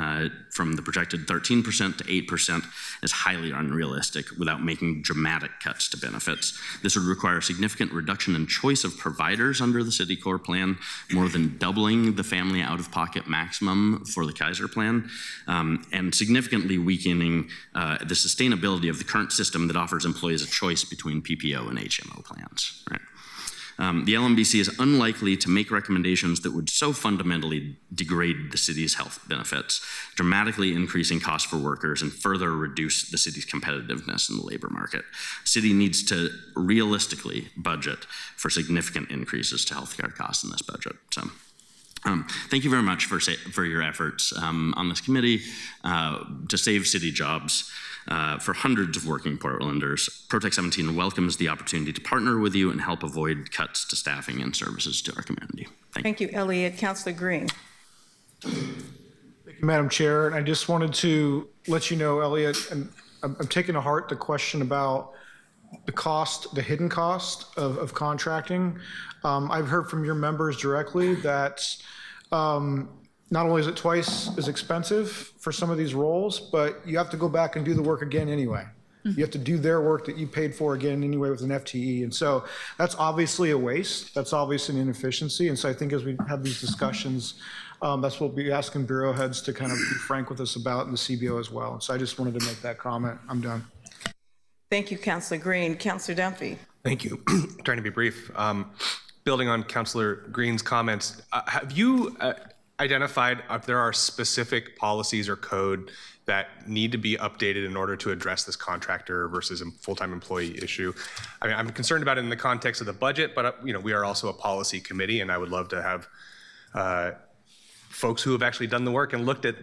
from the projected 13% to 8% is highly unrealistic without making dramatic cuts to benefits. This would require a significant reduction in choice of providers under the City Core plan, more than doubling the family out-of-pocket maximum for the Kaiser plan, and significantly weakening the sustainability of the current system that offers employees a choice between PPO and HMO plans, right? The LMBC is unlikely to make recommendations that would so fundamentally degrade the city's health benefits, dramatically increasing costs for workers and further reduce the city's competitiveness in the labor market. The city needs to realistically budget for significant increases to healthcare costs in this budget. So, thank you very much for your efforts on this committee to save city jobs. For hundreds of working Portlanders, Protect 17 welcomes the opportunity to partner with you and help avoid cuts to staffing and services to our community. Thank you, Elliott. Councilor Green. Thank you, Madam Chair. And I just wanted to let you know, Elliott, and I'm taking to heart the question about the cost, the hidden cost of contracting. I've heard from your members directly that not only is it twice as expensive for some of these roles, but you have to go back and do the work again anyway. You have to do their work that you paid for again anyway with an FTE. And so that's obviously a waste. That's obviously an inefficiency. And so I think as we have these discussions, that's what we'll be asking bureau heads to kind of be frank with us about, and the CBO as well. So I just wanted to make that comment. I'm done. Thank you, Councilor Green. Councilor Dunphy. Thank you. Trying to be brief. Building on Councilor Green's comments, have you identified if there are specific policies or code that need to be updated in order to address this contractor versus full-time employee issue? I mean, I'm concerned about it in the context of the budget, but we are also a policy committee, and I would love to have folks who have actually done the work and looked at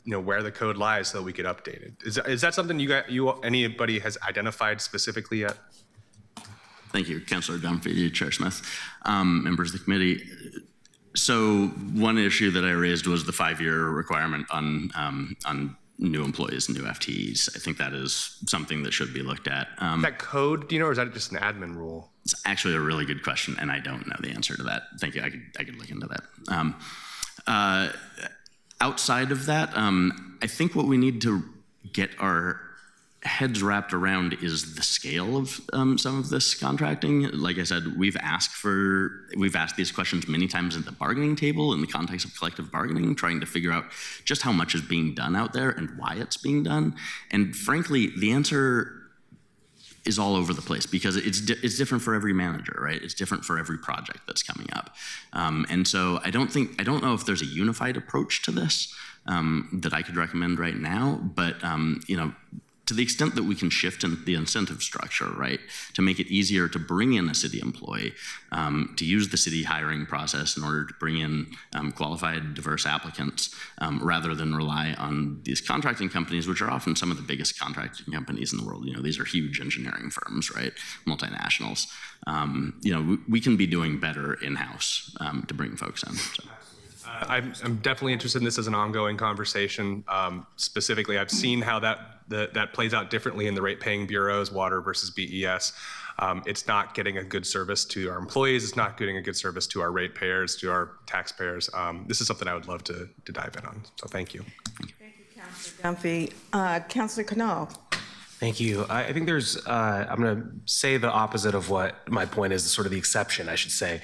where the code lies so that we could update it. Is that something anybody has identified specifically yet? Thank you, Councilor Dunphy, Chair Smith, members of the committee. So one issue that I raised was the 5-year requirement on new employees and new FTEs. I think that is something that should be looked at. Is that code, do you know, or is that just an admin rule? It's actually a really good question, and I don't know the answer to that. Thank you. I could look into that. Outside of that, I think what we need to get our heads wrapped around is the scale of some of this contracting. Like I said, we've asked these questions many times at the bargaining table in the context of collective bargaining, trying to figure out just how much is being done out there and why it's being done. And frankly, the answer is all over the place because it's different for every manager, right? It's different for every project that's coming up. And so I don't know if there's a unified approach to this that I could recommend right now, but to the extent that we can shift in the incentive structure, right, to make it easier to bring in a city employee, to use the city hiring process in order to bring in qualified, diverse applicants, rather than rely on these contracting companies, which are often some of the biggest contracting companies in the world. These are huge engineering firms, right, multinationals. We can be doing better in-house to bring folks in. So. I'm definitely interested in this as an ongoing conversation. Specifically, I've seen how that plays out differently in the rate-paying bureaus, water versus BES. It's not getting a good service to our employees. It's not getting a good service to our ratepayers, to our taxpayers. This is something I would love to dive in on. So thank you. Thank you, Councilor Dunphy. Councilor Knoll. Thank you. I think there's, I'm going to say the opposite of what my point is, sort of the exception, I should say,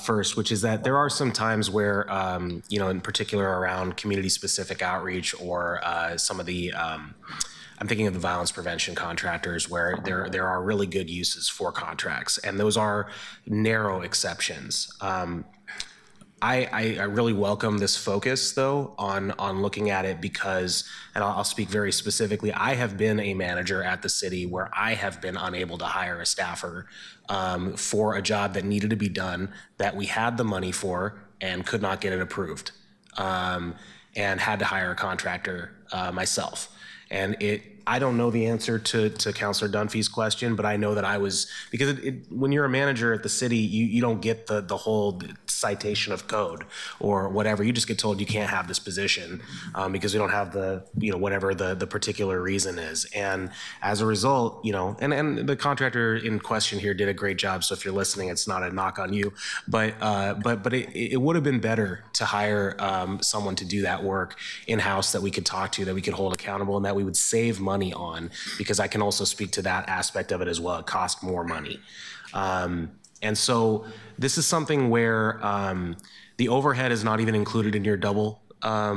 first, which is that there are some times where, in particular around community-specific outreach or some of the, I'm thinking of the violence prevention contractors where there are really good uses for contracts, and those are narrow exceptions. I really welcome this focus, though, on looking at it because, and I'll speak very specifically, I have been a manager at the city where I have been unable to hire a staffer for a job that needed to be done, that we had the money for and could not get it approved, and had to hire a contractor myself. And I don't know the answer to Councilor Dunphy's question, but I know that I was, because when you're a manager at the city, you don't get the whole citation of code or whatever. You just get told you can't have this position because we don't have the, whatever the particular reason is. And as a result, and the contractor in question here did a great job. So if you're listening, it's not a knock on you, but it would have been better to hire someone to do that work in-house that we could talk to, that we could hold accountable, and that we would save money on, because I can also speak to that aspect of it as well. It costs more money. And so this is something where the overhead is not even included in your double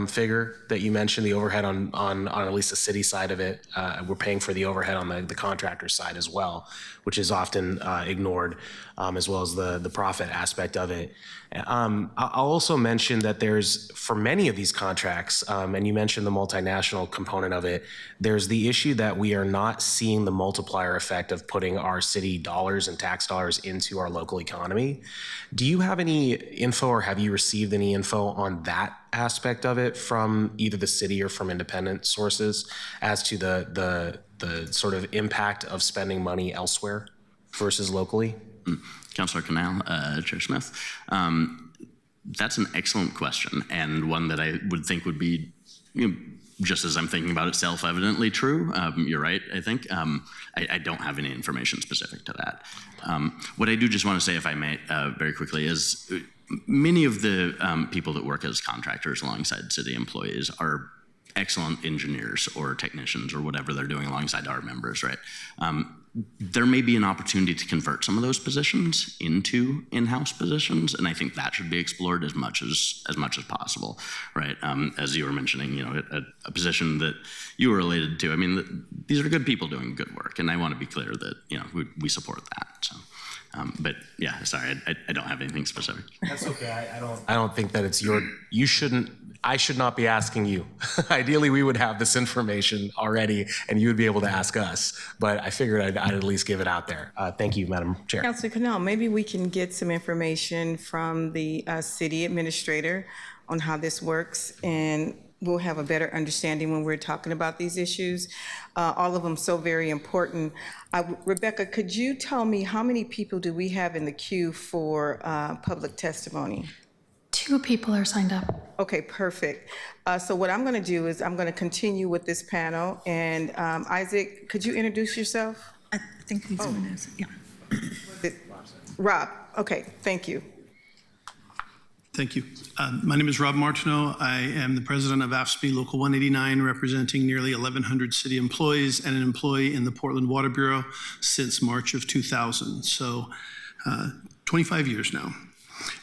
figure that you mentioned, the overhead on at least the city side of it. We're paying for the overhead on the contractor side as well, which is often ignored, as well as the profit aspect of it. I'll also mention that there's, for many of these contracts, and you mentioned the multinational component of it, there's the issue that we are not seeing the multiplier effect of putting our city dollars and tax dollars into our local economy. Do you have any info, or have you received any info on that aspect of it from either the city or from independent sources as to the sort of impact of spending money elsewhere versus locally? Councilor Canal, Chair Smith, that's an excellent question, and one that I would think would be, just as I'm thinking about it, self-evidently true. You're right, I think. I don't have any information specific to that. What I do just want to say, if I may, very quickly, is many of the people that work as contractors alongside city employees are excellent engineers or technicians or whatever they're doing alongside our members, right? There may be an opportunity to convert some of those positions into in-house positions, and I think that should be explored as much as possible, right? As you were mentioning, a position that you were related to. I mean, these are good people doing good work, and I want to be clear that we support that. So, but yeah, sorry, I don't have anything specific. That's okay. I don't think that it's you shouldn't. I should not be asking you. Ideally, we would have this information already, and you would be able to ask us. But I figured I'd at least give it out there. Thank you, Madam Chair. Councilor Canal, maybe we can get some information from the city administrator on how this works, and we'll have a better understanding when we're talking about these issues. All of them so very important. Rebecca, could you tell me how many people do we have in the queue for public testimony? 2 people are signed up. Okay, perfect. So what I'm going to do is I'm going to continue with this panel. And Isaac, could you introduce yourself? I think he's doing this. Yeah. Rob. Okay, thank you. Thank you. My name is Rob Martineau. I am the president of AFSCME Local 189, representing nearly 1,100 city employees and an employee in the Portland Water Bureau since March of 2000. So 25 years now.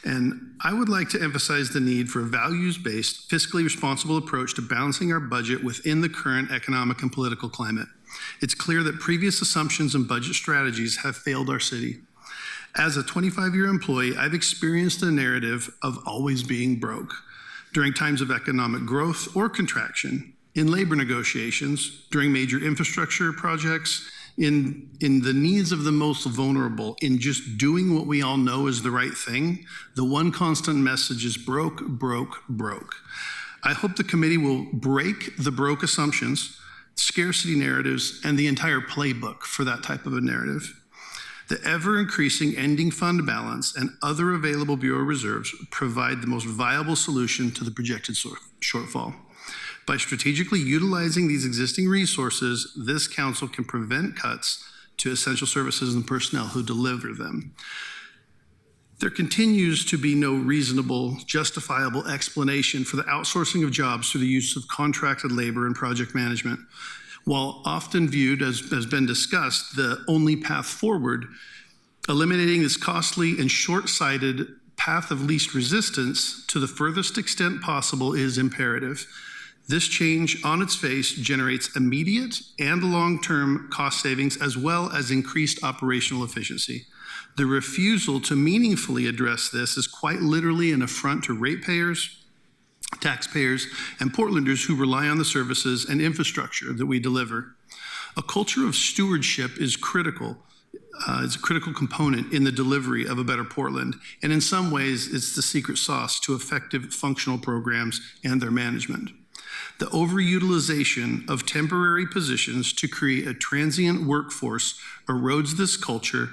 And I would like to emphasize the need for a values-based, fiscally responsible approach to balancing our budget within the current economic and political climate. It's clear that previous assumptions and budget strategies have failed our city. As a 25-year employee, I've experienced the narrative of always being broke during times of economic growth or contraction, in labor negotiations, during major infrastructure projects, in the needs of the most vulnerable, in just doing what we all know is the right thing. The one constant message is broke, broke, broke. I hope the committee will break the broke assumptions, scarcity narratives, and the entire playbook for that type of a narrative. The ever-increasing ending fund balance and other available Bureau reserves provide the most viable solution to the projected shortfall. By strategically utilizing these existing resources, this council can prevent cuts to essential services and personnel who deliver them. There continues to be no reasonable, justifiable explanation for the outsourcing of jobs through the use of contracted labor and project management. While often viewed, as has been discussed, the only path forward, eliminating this costly and short-sighted path of least resistance to the furthest extent possible is imperative. This change on its face generates immediate and long-term cost savings as well as increased operational efficiency. The refusal to meaningfully address this is quite literally an affront to ratepayers, taxpayers, and Portlanders who rely on the services and infrastructure that we deliver. A culture of stewardship is critical. It's a critical component in the delivery of a better Portland, and in some ways, it's the secret sauce to effective functional programs and their management. The overutilization of temporary positions to create a transient workforce erodes this culture,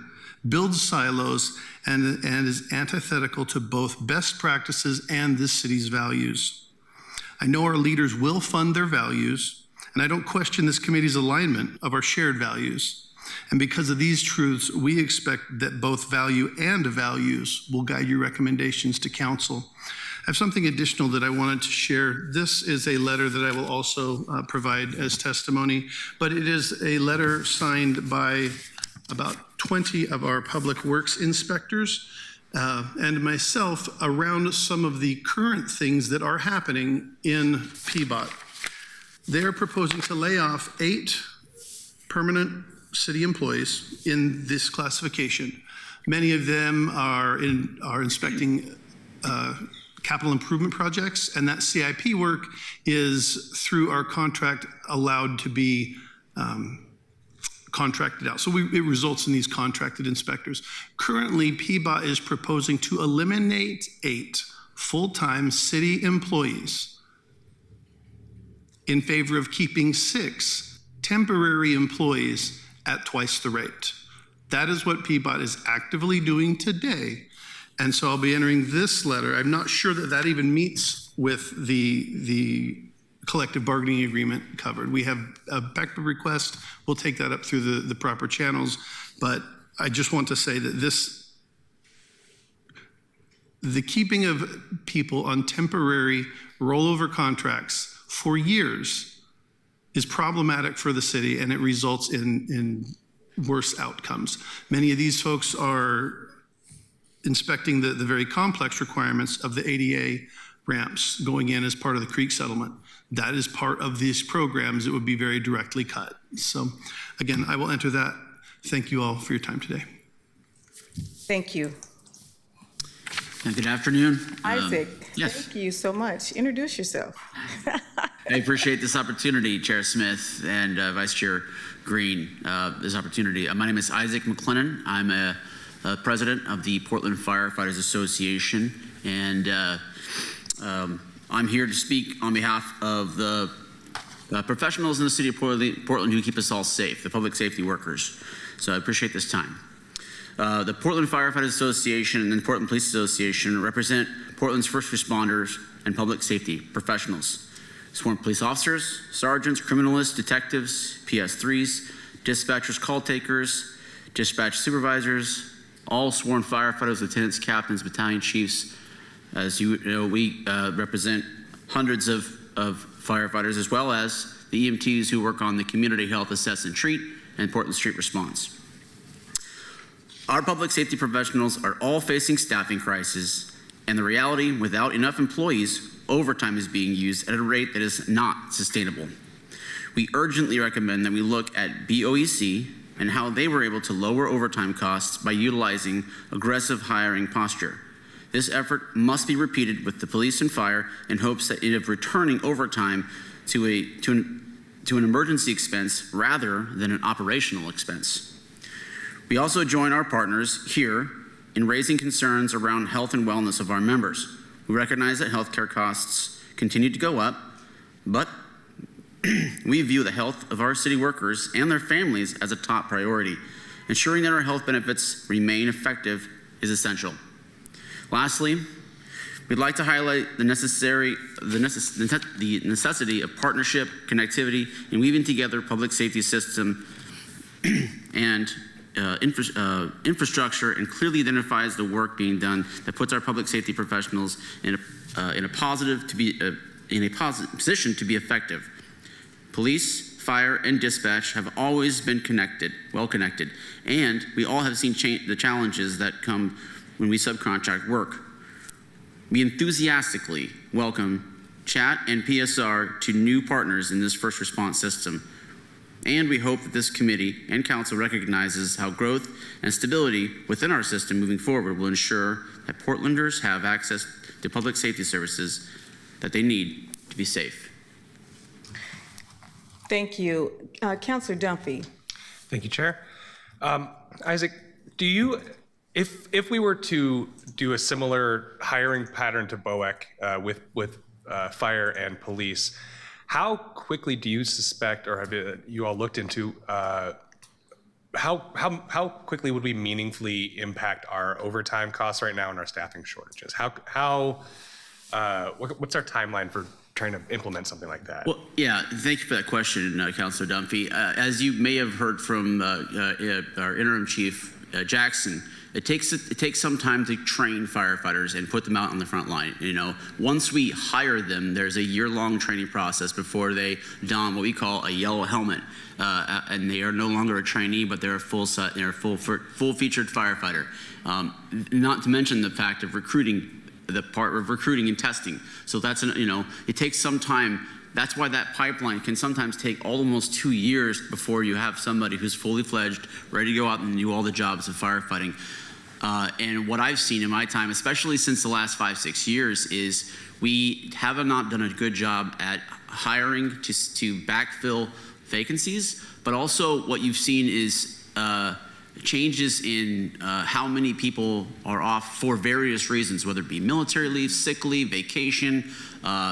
builds silos, and is antithetical to both best practices and this city's values. I know our leaders will fund their values, and I don't question this committee's alignment of our shared values. And because of these truths, we expect that both value and values will guide your recommendations to council. I have something additional that I wanted to share. This is a letter that I will also provide as testimony, but it is a letter signed by about 20 of our public works inspectors and myself around some of the current things that are happening in PBOT. They're proposing to lay off 8 permanent city employees in this classification. Many of them are inspecting capital improvement projects, and that CIP work is through our contract allowed to be contracted out. So it results in these contracted inspectors. Currently, PBOT is proposing to eliminate 8 full-time city employees in favor of keeping 6 temporary employees at twice the rate. That is what PBOT is actively doing today. And so I'll be entering this letter. I'm not sure that that even meets with the collective bargaining agreement covered. We have a backup request. We'll take that up through the proper channels. But I just want to say that the keeping of people on temporary rollover contracts for years is problematic for the city, and it results in worse outcomes. Many of these folks are inspecting the very complex requirements of the ADA ramps going in as part of the creek settlement. That is part of these programs that would be very directly cut. So again, I will enter that. Thank you all for your time today. Thank you. Good afternoon. Isaac, yes. Thank you so much. Introduce yourself. I appreciate this opportunity, Chair Smith and Vice Chair Green, this opportunity. My name is Isaac McLennan. I'm a president of the Portland Firefighters Association, and I'm here to speak on behalf of the professionals in the city of Portland who keep us all safe, the public safety workers. So I appreciate this time. The Portland Firefighters Association and the Portland Police Association represent Portland's first responders and public safety professionals. Sworn police officers, sergeants, criminalists, detectives, PS3s, dispatchers, call takers, dispatch supervisors, all sworn firefighters, lieutenants, captains, battalion chiefs. As you know, we represent hundreds of firefighters, as well as the EMTs who work on the community health assess and treat and Portland Street response. Our public safety professionals are all facing staffing crises, and the reality, without enough employees, overtime is being used at a rate that is not sustainable. We urgently recommend that we look at BOEC and how they were able to lower overtime costs by utilizing aggressive hiring posture. This effort must be repeated with the police and fire in hopes that of returning overtime to an emergency expense rather than an operational expense. We also join our partners here in raising concerns around health and wellness of our members. We recognize that healthcare costs continue to go up, but we view the health of our city workers and their families as a top priority. Ensuring that our health benefits remain effective is essential. Lastly, we'd like to highlight the necessity of partnership, connectivity, and weaving together public safety system and infrastructure, and clearly identifies the work being done that puts our public safety professionals in a positive position to be effective. Police, fire, and dispatch have always been well connected, and we all have seen the challenges that come when we subcontract work. We enthusiastically welcome CHAT and PSR to new partners in this first response system. And we hope that this committee and council recognizes how growth and stability within our system moving forward will ensure that Portlanders have access to public safety services that they need to be safe. Thank you. Councilor Dunphy. Thank you, Chair. Isaac, do you, if we were to do a similar hiring pattern to BOEC with fire and police, how quickly do you suspect, or have you all looked into, how quickly would we meaningfully impact our overtime costs right now and our staffing shortages? What's our timeline for trying to implement something like that? Well, yeah, thank you for that question, Councilor Dunphy. As you may have heard from our interim chief, Jackson, it takes some time to train firefighters and put them out on the front line. You know, once we hire them, there's a year-long training process before they don what we call a yellow helmet, and they are no longer a trainee, but they're a full-featured firefighter. Not to mention the fact of recruiting, the part of recruiting and testing. So that's it takes some time. That's why that pipeline can sometimes take almost 2 years before you have somebody who's fully fledged, ready to go out and do all the jobs of firefighting. And what I've seen in my time, especially since the last 5-6 years, is we have not done a good job at hiring to backfill vacancies, but also what you've seen is changes in how many people are off for various reasons, whether it be military leave, sick leave, vacation,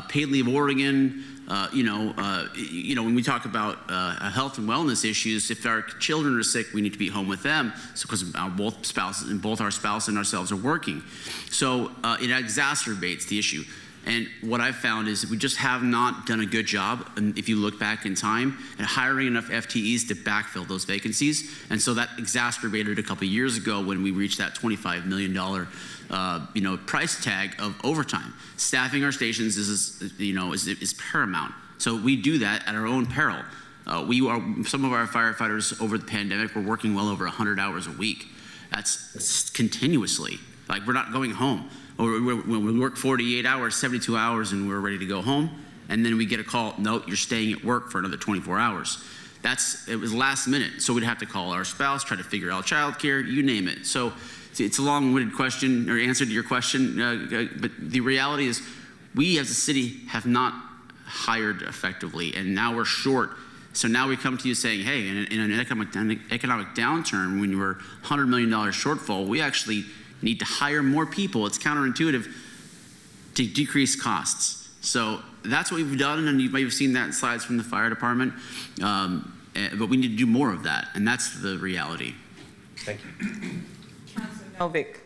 paid leave Oregon. When we talk about health and wellness issues, if our children are sick, we need to be home with them, because both our spouse and ourselves are working. So it exacerbates the issue. And what I've found is we just have not done a good job, and if you look back in time, at hiring enough FTEs to backfill those vacancies. And so that exacerbated a couple of years ago when we reached that $25 million price tag of overtime. Staffing our stations is paramount. So we do that at our own peril. Some of our firefighters over the pandemic were working well over 100 hours a week. That's continuously. Like, we're not going home. When we work 48 hours, 72 hours, and we're ready to go home, and then we get a call, no, you're staying at work for another 24 hours. It was last minute, so we'd have to call our spouse, try to figure out childcare, you name it. So it's a long-winded question, or answer to your question, but the reality is we as a city have not hired effectively, and now we're short. So now we come to you saying, hey, in an economic downturn, when you were $100 million shortfall, we actually need to hire more people. It's counterintuitive to decrease costs. So that's what we've done, and you may have seen that in slides from the fire department, but we need to do more of that, and that's the reality. Thank you. Councilor Novick.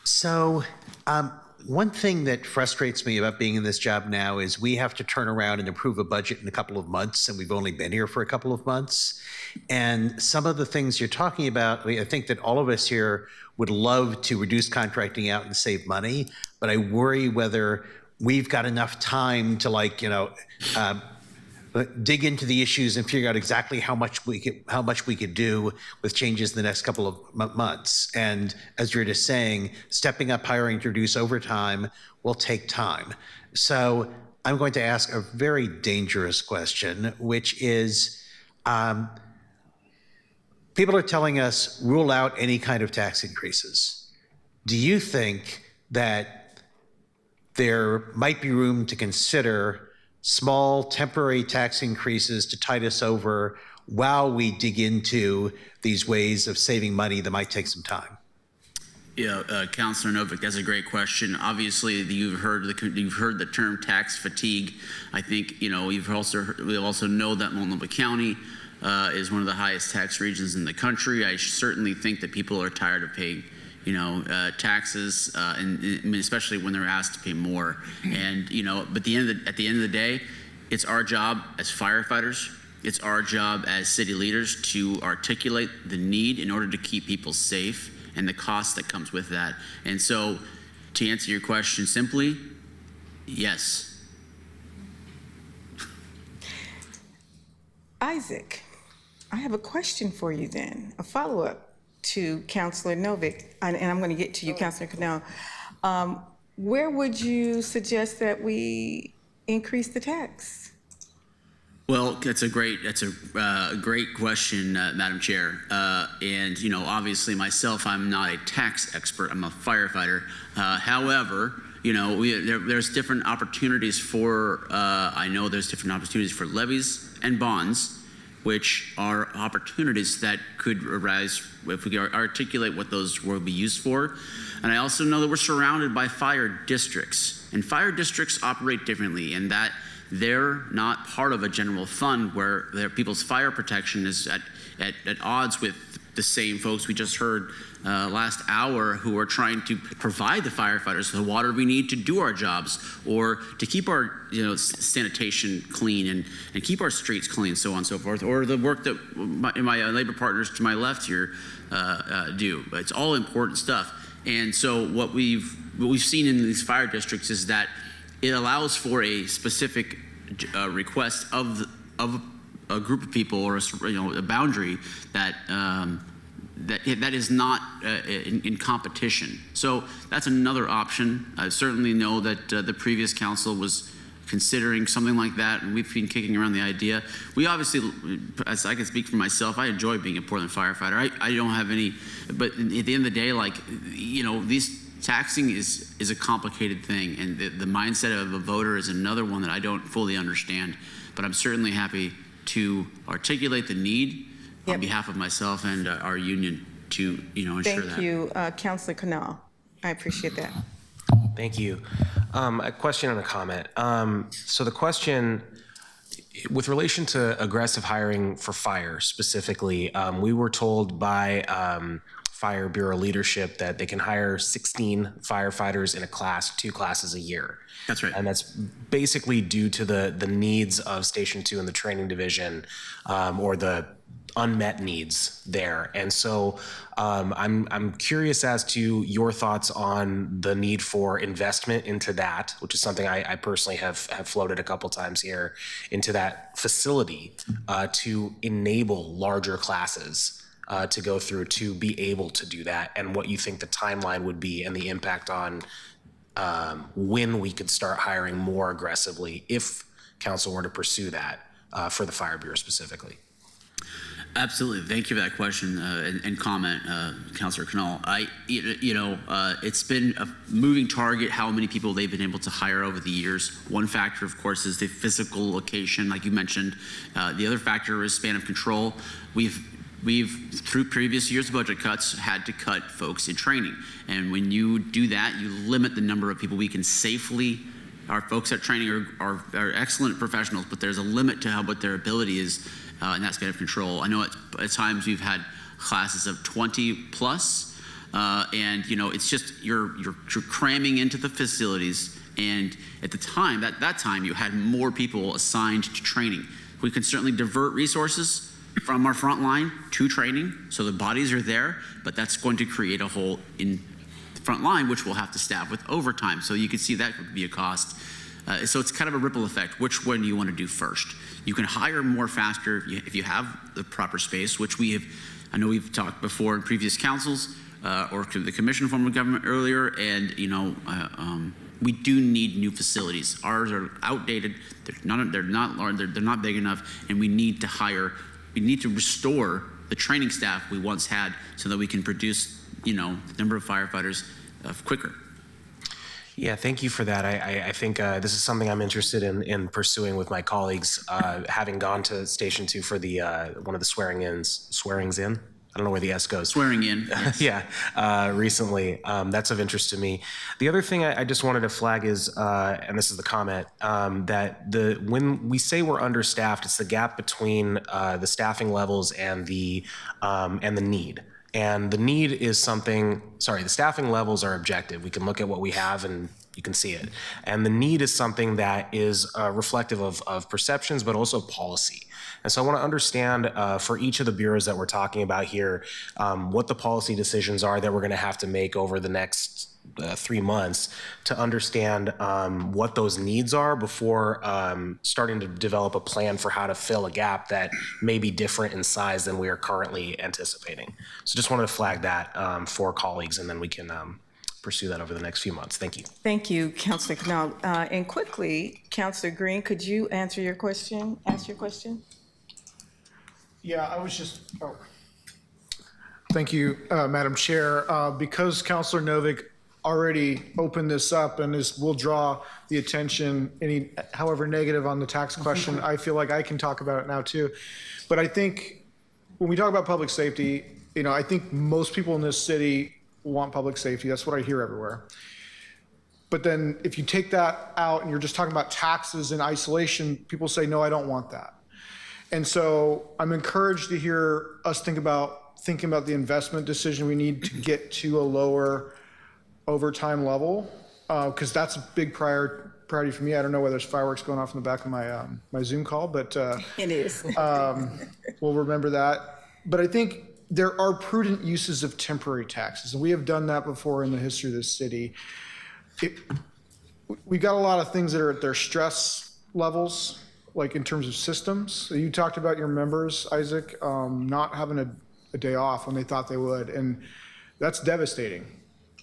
So one thing that frustrates me about being in this job now is we have to turn around and approve a budget in a couple of months, and we've only been here for a couple of months. And some of the things you're talking about, I think that all of us here would love to reduce contracting out and save money, but I worry whether we've got enough time to dig into the issues and figure out exactly how much we could do with changes in the next couple of months. And as you're just saying, stepping up hiring to reduce overtime will take time. So I'm going to ask a very dangerous question, which is, people are telling us rule out any kind of tax increases. Do you think that there might be room to consider small temporary tax increases to tide us over while we dig into these ways of saving money that might take some time? Yeah, Councilor Novick, that's a great question. Obviously, you've heard the term tax fatigue. I think we also know that Multnomah County is one of the highest tax regions in the country. I certainly think that people are tired of paying taxes, and especially when they're asked to pay more. And but at the end of the day, it's our job as firefighters, it's our job as city leaders to articulate the need in order to keep people safe and the cost that comes with that. And so, to answer your question simply, yes. Isaac, I have a question for you then, a follow-up to Councilor Novick, and I'm going to get to you, Councilor Cannell. Where would you suggest that we increase the tax? Well, that's a great question, Madam Chair. And obviously myself, I'm not a tax expert. I'm a firefighter. However, there's different opportunities for. I know there's different opportunities for levies and bonds, which are opportunities that could arise if we articulate what those will be used for. And I also know that we're surrounded by fire districts, and fire districts operate differently, and that they're not part of a general fund where their people's fire protection is at odds with the same folks we just heard last hour who are trying to provide the firefighters the water we need to do our jobs, or to keep our sanitation clean and keep our streets clean, so on and so forth, or the work that my labor partners to my left here do. It's all important stuff. And so what we've seen in these fire districts is that it allows for a specific request of a group of people, or a boundary that that is not in competition. So that's another option. I certainly know that the previous council was considering something like that, and we've been kicking around the idea. We obviously, as I can speak for myself, I enjoy being a Portland firefighter. I don't have any, but at the end of the day, these taxing is a complicated thing, and the mindset of a voter is another one that I don't fully understand. But I'm certainly happy to articulate the need on behalf of myself and our union to ensure that. Thank you, Councilor Cannell. I appreciate that. Thank you. A question and a comment. So the question, with relation to aggressive hiring for fire specifically, we were told by Fire Bureau leadership that they can hire 16 firefighters in a class, 2 classes a year. That's right. And that's basically due to the needs of Station 2 and the training division, or the unmet needs there. And so I'm curious as to your thoughts on the need for investment into that, which is something I personally have floated a couple times here, into that facility to enable larger classes to go through to be able to do that, and what you think the timeline would be and the impact on when we could start hiring more aggressively if council were to pursue that for the Fire Bureau specifically. Absolutely. Thank you for that question and comment, Councilor Cannell. It's been a moving target how many people they've been able to hire over the years. One factor, of course, is the physical location, like you mentioned. The other factor is span of control. We've through previous years' budget cuts, had to cut folks in training. And when you do that, you limit the number of people we can safely. Our folks at training are excellent professionals, but there's a limit to what their ability is in that span of control. I know at times we've had classes of 20 plus, and it's just you're cramming into the facilities. And at the time, that time, you had more people assigned to training. We can certainly divert resources from our front line to training, so the bodies are there, but that's going to create a hole in the front line, which we'll have to staff with overtime. So you can see that could be a cost. So it's kind of a ripple effect. Which one do you want to do first? You can hire more faster if you have the proper space, which I know we've talked before in previous councils or to the commission form of government earlier, and we do need new facilities. Ours are outdated. They're not big enough, and we need to hire. We need to restore the training staff we once had, so that we can produce, the number of firefighters quicker. Yeah, thank you for that. I think this is something I'm interested in pursuing with my colleagues, having gone to Station 2 for the one of the swearings in. I don't know where the S goes. Swearing in. Yes. Yeah, recently. That's of interest to me. The other thing I just wanted to flag is, and this is the comment, that when we say we're understaffed, it's the gap between the staffing levels and the need. And the need is the staffing levels are objective. We can look at what we have and you can see it. And the need is something that is reflective of perceptions, but also policy. And so I want to understand for each of the bureaus that we're talking about here, what the policy decisions are that we're going to have to make over the next 3 months to understand what those needs are before starting to develop a plan for how to fill a gap that may be different in size than we are currently anticipating. So just wanted to flag that for colleagues, and then we can pursue that over the next few months. Thank you. Thank you, Councilor Canal. And quickly, Councilor Green, could you ask your question? Yeah, I was just, thank you, Madam Chair. Because Councilor Novick already opened this up and will draw the attention, however negative on the tax question, I feel like I can talk about it now too. But I think when we talk about public safety, I think most people in this city want public safety. That's what I hear everywhere. But then if you take that out and you're just talking about taxes in isolation, people say, no, I don't want that. And so I'm encouraged to hear us thinking about the investment decision we need to get to a lower overtime level, because that's a big priority for me. I don't know whether there's fireworks going off in the back of my Zoom call, but it is. We'll remember that. But I think there are prudent uses of temporary taxes, and we have done that before in the history of this city. We've got a lot of things that are at their stress levels, like in terms of systems. So you talked about your members, Isaac, not having a day off when they thought they would, and that's devastating,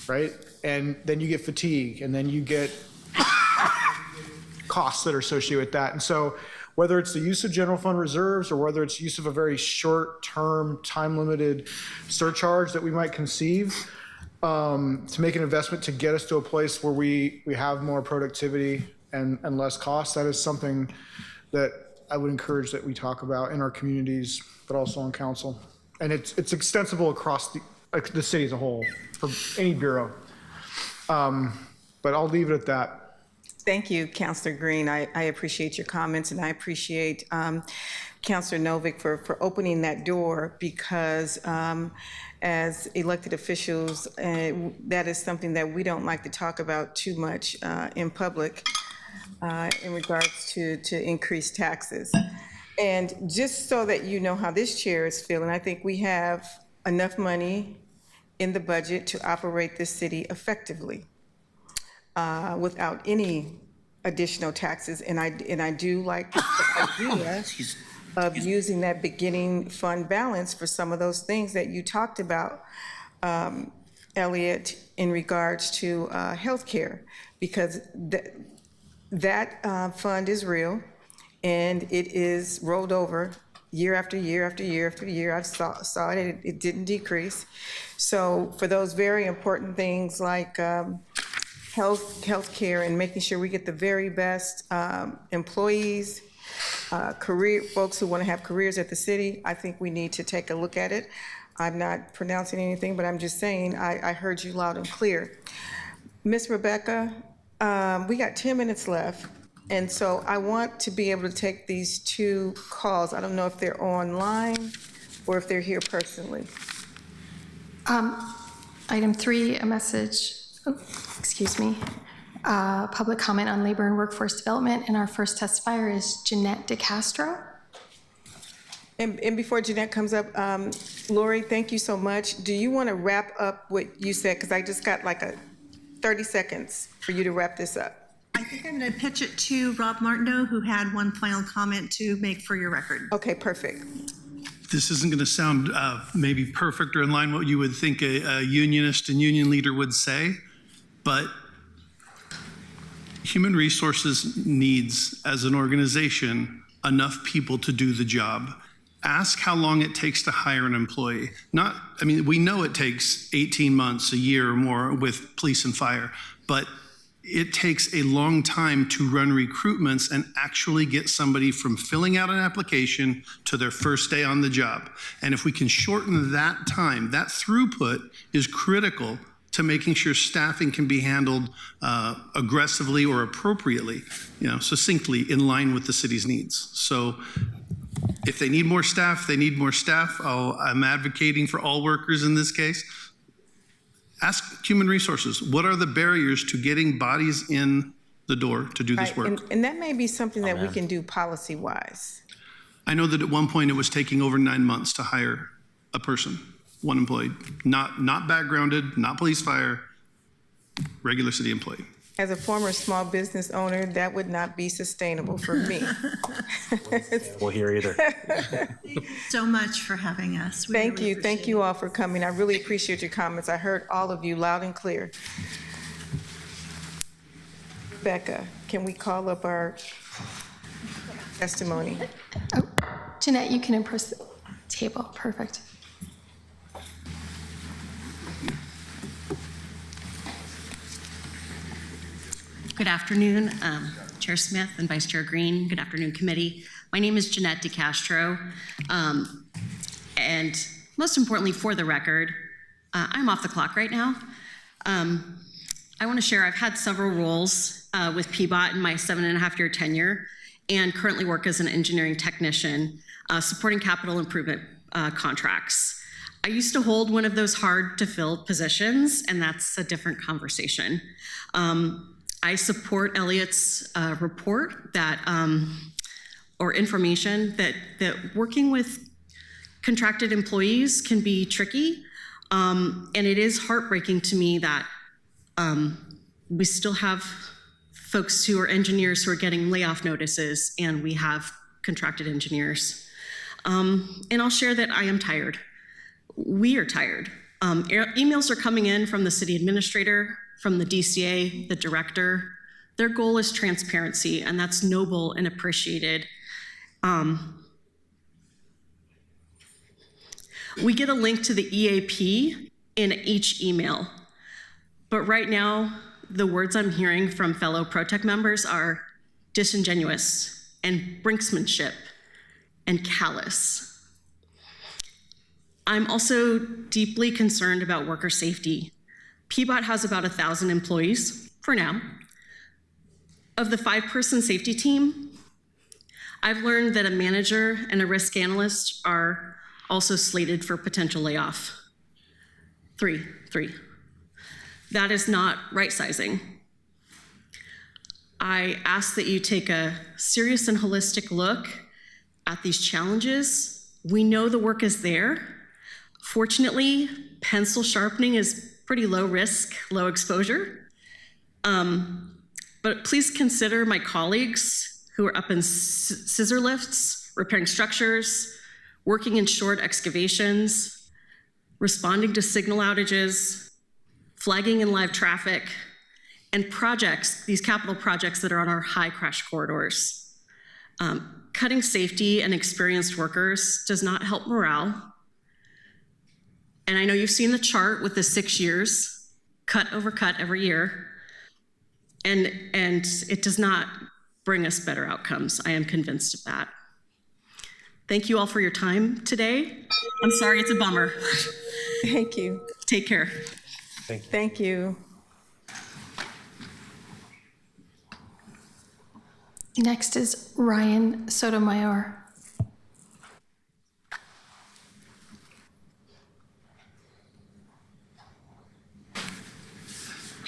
right? And then you get fatigue, and then you get costs that are associated with that. And so whether it's the use of general fund reserves or whether it's use of a very short-term, time-limited surcharge that we might conceive to make an investment to get us to a place where we have more productivity and less cost, that is something that I would encourage that we talk about in our communities, but also on council. And it's extensible across the city as a whole for any bureau. But I'll leave it at that. Thank you, Councilor Green. I appreciate your comments, and I appreciate Councilor Novick for opening that door, because as elected officials, that is something that we don't like to talk about too much in public in regards to increased taxes. And just so that you know how this chair is feeling, I think we have enough money in the budget to operate this city effectively without any additional taxes. And I do like the idea of using that beginning fund balance for some of those things that you talked about, Elliot, in regards to healthcare, because that fund is real and it is rolled over year after year after year after year. I saw it, it didn't decrease. So for those very important things like healthcare and making sure we get the very best employees, career folks who want to have careers at the city, I think we need to take a look at it. I'm not pronouncing anything, but I'm just saying I heard you loud and clear. Ms. Rebecca, we got 10 minutes left, and so I want to be able to take these 2 calls. I don't know if they're online or if they're here personally. Item 3, a message, public comment on labor and workforce development, and our first testifier is Jeanette DeCastro. And before Jeanette comes up, Lori, thank you so much. Do you want to wrap up what you said? Because I just got like 30 seconds for you to wrap this up. I think I'm going to pitch it to Rob Martineau, who had one final comment to make for your record. Okay, perfect. This isn't going to sound maybe perfect or in line what you would think a unionist and union leader would say, but Human Resources needs, as an organization, enough people to do the job. Ask how long it takes to hire an employee. We know it takes 18 months, a year or more with police and fire, but it takes a long time to run recruitments and actually get somebody from filling out an application to their first day on the job. And if we can shorten that time, that throughput is critical to making sure staffing can be handled aggressively or appropriately, succinctly in line with the city's needs. So if they need more staff, they need more staff. I'm advocating for all workers in this case. Ask Human Resources, what are the barriers to getting bodies in the door to do this work? And that may be something that we can do policy-wise. I know that at one point it was taking over 9 months to hire a person, one employee, not backgrounded, not police fire, regular city employee. As a former small business owner, that would not be sustainable for me. We'll hear either. Thank you so much for having us. Thank you. Thank you all for coming. I really appreciate your comments. I heard all of you loud and clear. Rebecca, can we call up our testimony? Oh, Jeanette, you can impress the table. Perfect. Good afternoon, Chair Smith and Vice Chair Green. Good afternoon, committee. My name is Jeanette DeCastro. And most importantly, for the record, I'm off the clock right now. I want to share, I've had several roles with PBOT in my 7.5-year tenure and currently work as an engineering technician supporting capital improvement contracts. I used to hold one of those hard to fill positions, and that's a different conversation. I support Elliot's report that, or information that working with contracted employees can be tricky. And it is heartbreaking to me that we still have folks who are engineers who are getting layoff notices, and we have contracted engineers. And I'll share that I am tired. We are tired. Emails are coming in from the city administrator, from the DCA, the director. Their goal is transparency, and that's noble and appreciated. We get a link to the EAP in each email, but right now, the words I'm hearing from fellow ProTech members are disingenuous and brinksmanship and callous. I'm also deeply concerned about worker safety. PBOT has about 1,000 employees for now. Of the 5-person safety team, I've learned that a manager and a risk analyst are also slated for potential layoff. Three. That is not right sizing. I ask that you take a serious and holistic look at these challenges. We know the work is there. Fortunately, pencil sharpening is pretty low risk, low exposure. But please consider my colleagues who are up in scissor lifts, repairing structures, working in short excavations, responding to signal outages, flagging in live traffic, and projects, these capital projects that are on our high crash corridors. Cutting safety and experienced workers does not help morale. And I know you've seen the chart with the 6 years, cut over cut every year, and it does not bring us better outcomes. I am convinced of that. Thank you all for your time today. I'm sorry, it's a bummer. Thank you. Take care. Thank you. Next is Ryan Sotomayor.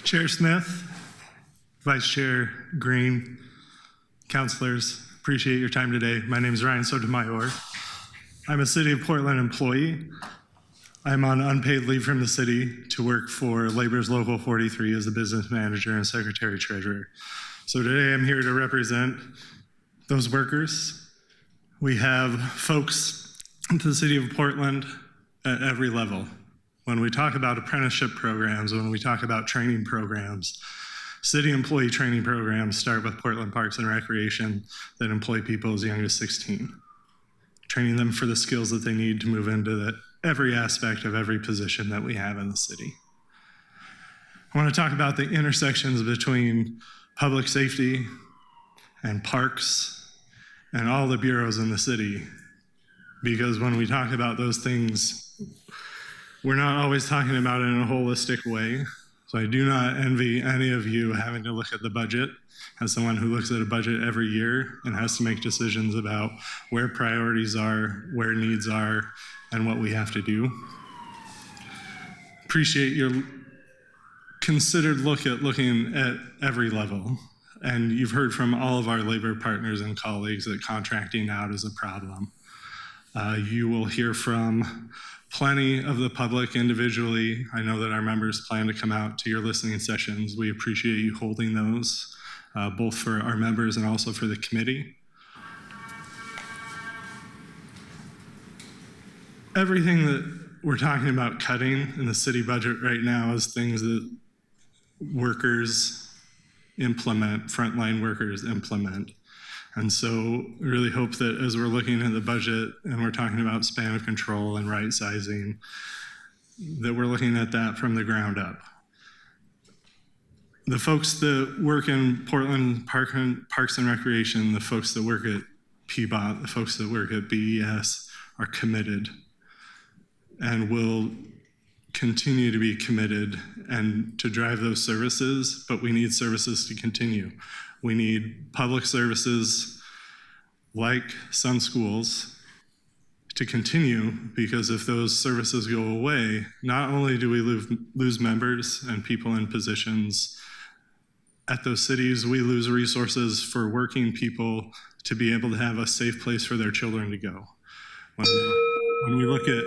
Chair Smith, Vice Chair Green, councilors, appreciate your time today. My name is Ryan Sotomayor. I'm a City of Portland employee. I'm on unpaid leave from the city to work for Labor's Local 43 as the business manager and secretary treasurer. So today I'm here to represent those workers. We have folks into the city of Portland at every level. When we talk about apprenticeship programs, when we talk about training programs, city employee training programs start with Portland Parks and Recreation that employ people as young as 16, training them for the skills that they need to move into every aspect of every position that we have in the city. I want to talk about the intersections between public safety and parks and all the bureaus in the city, because when we talk about those things, we're not always talking about it in a holistic way. So I do not envy any of you having to look at the budget as someone who looks at a budget every year and has to make decisions about where priorities are, where needs are, and what we have to do. Appreciate your considered look at looking at every level. And you've heard from all of our labor partners and colleagues that contracting out is a problem. You will hear from plenty of the public individually. I know that our members plan to come out to your listening sessions. We appreciate you holding those, both for our members and also for the committee. Everything that we're talking about cutting in the city budget right now is things that workers implement, frontline workers implement. And so I really hope that as we're looking at the budget and we're talking about span of control and right sizing, that we're looking at that from the ground up. The folks that work in Portland Parks and Recreation, the folks that work at PBOT, the folks that work at BES are committed and will continue to be committed and to drive those services, but we need services to continue. We need public services like some schools to continue, because if those services go away, not only do we lose members and people in positions at those cities, we lose resources for working people to be able to have a safe place for their children to go. When we look at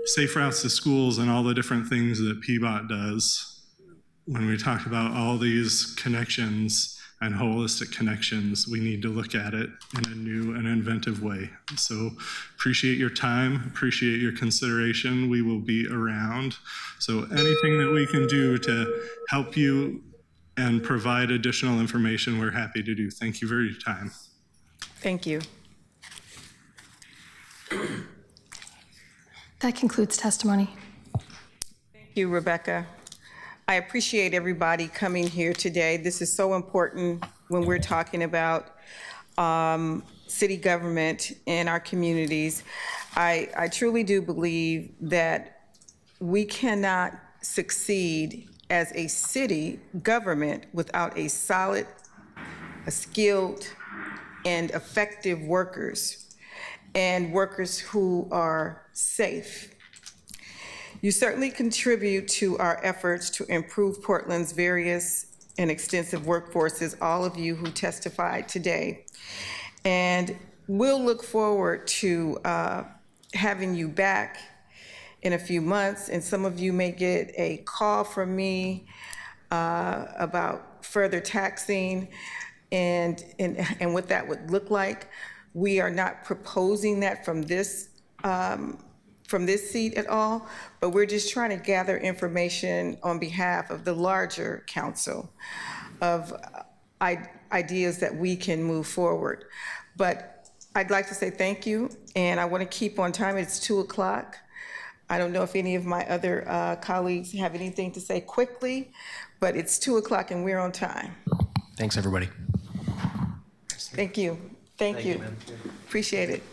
safe routes to schools and all the different things that PBOT does, when we talk about all these connections and holistic connections, we need to look at it in a new and inventive way. So appreciate your time, appreciate your consideration. We will be around. So anything that we can do to help you and provide additional information, we're happy to do. Thank you for your time. Thank you. That concludes testimony. Thank you, Rebecca. I appreciate everybody coming here today. This is so important when we're talking about city government in our communities. I truly do believe that we cannot succeed as a city government without a solid, skilled, and effective workers, and workers who are safe. You certainly contribute to our efforts to improve Portland's various and extensive workforces, all of you who testified today. And we'll look forward to having you back in a few months, and some of you may get a call from me about further taxing and what that would look like. We are not proposing that from this seat at all, but we're just trying to gather information on behalf of the larger council of ideas that we can move forward. But I'd like to say thank you, and I want to keep on time. It's 2 o'clock. I don't know if any of my other colleagues have anything to say quickly, but it's 2 o'clock and we're on time. Thanks, everybody. Thank you. Thank you. Appreciate it.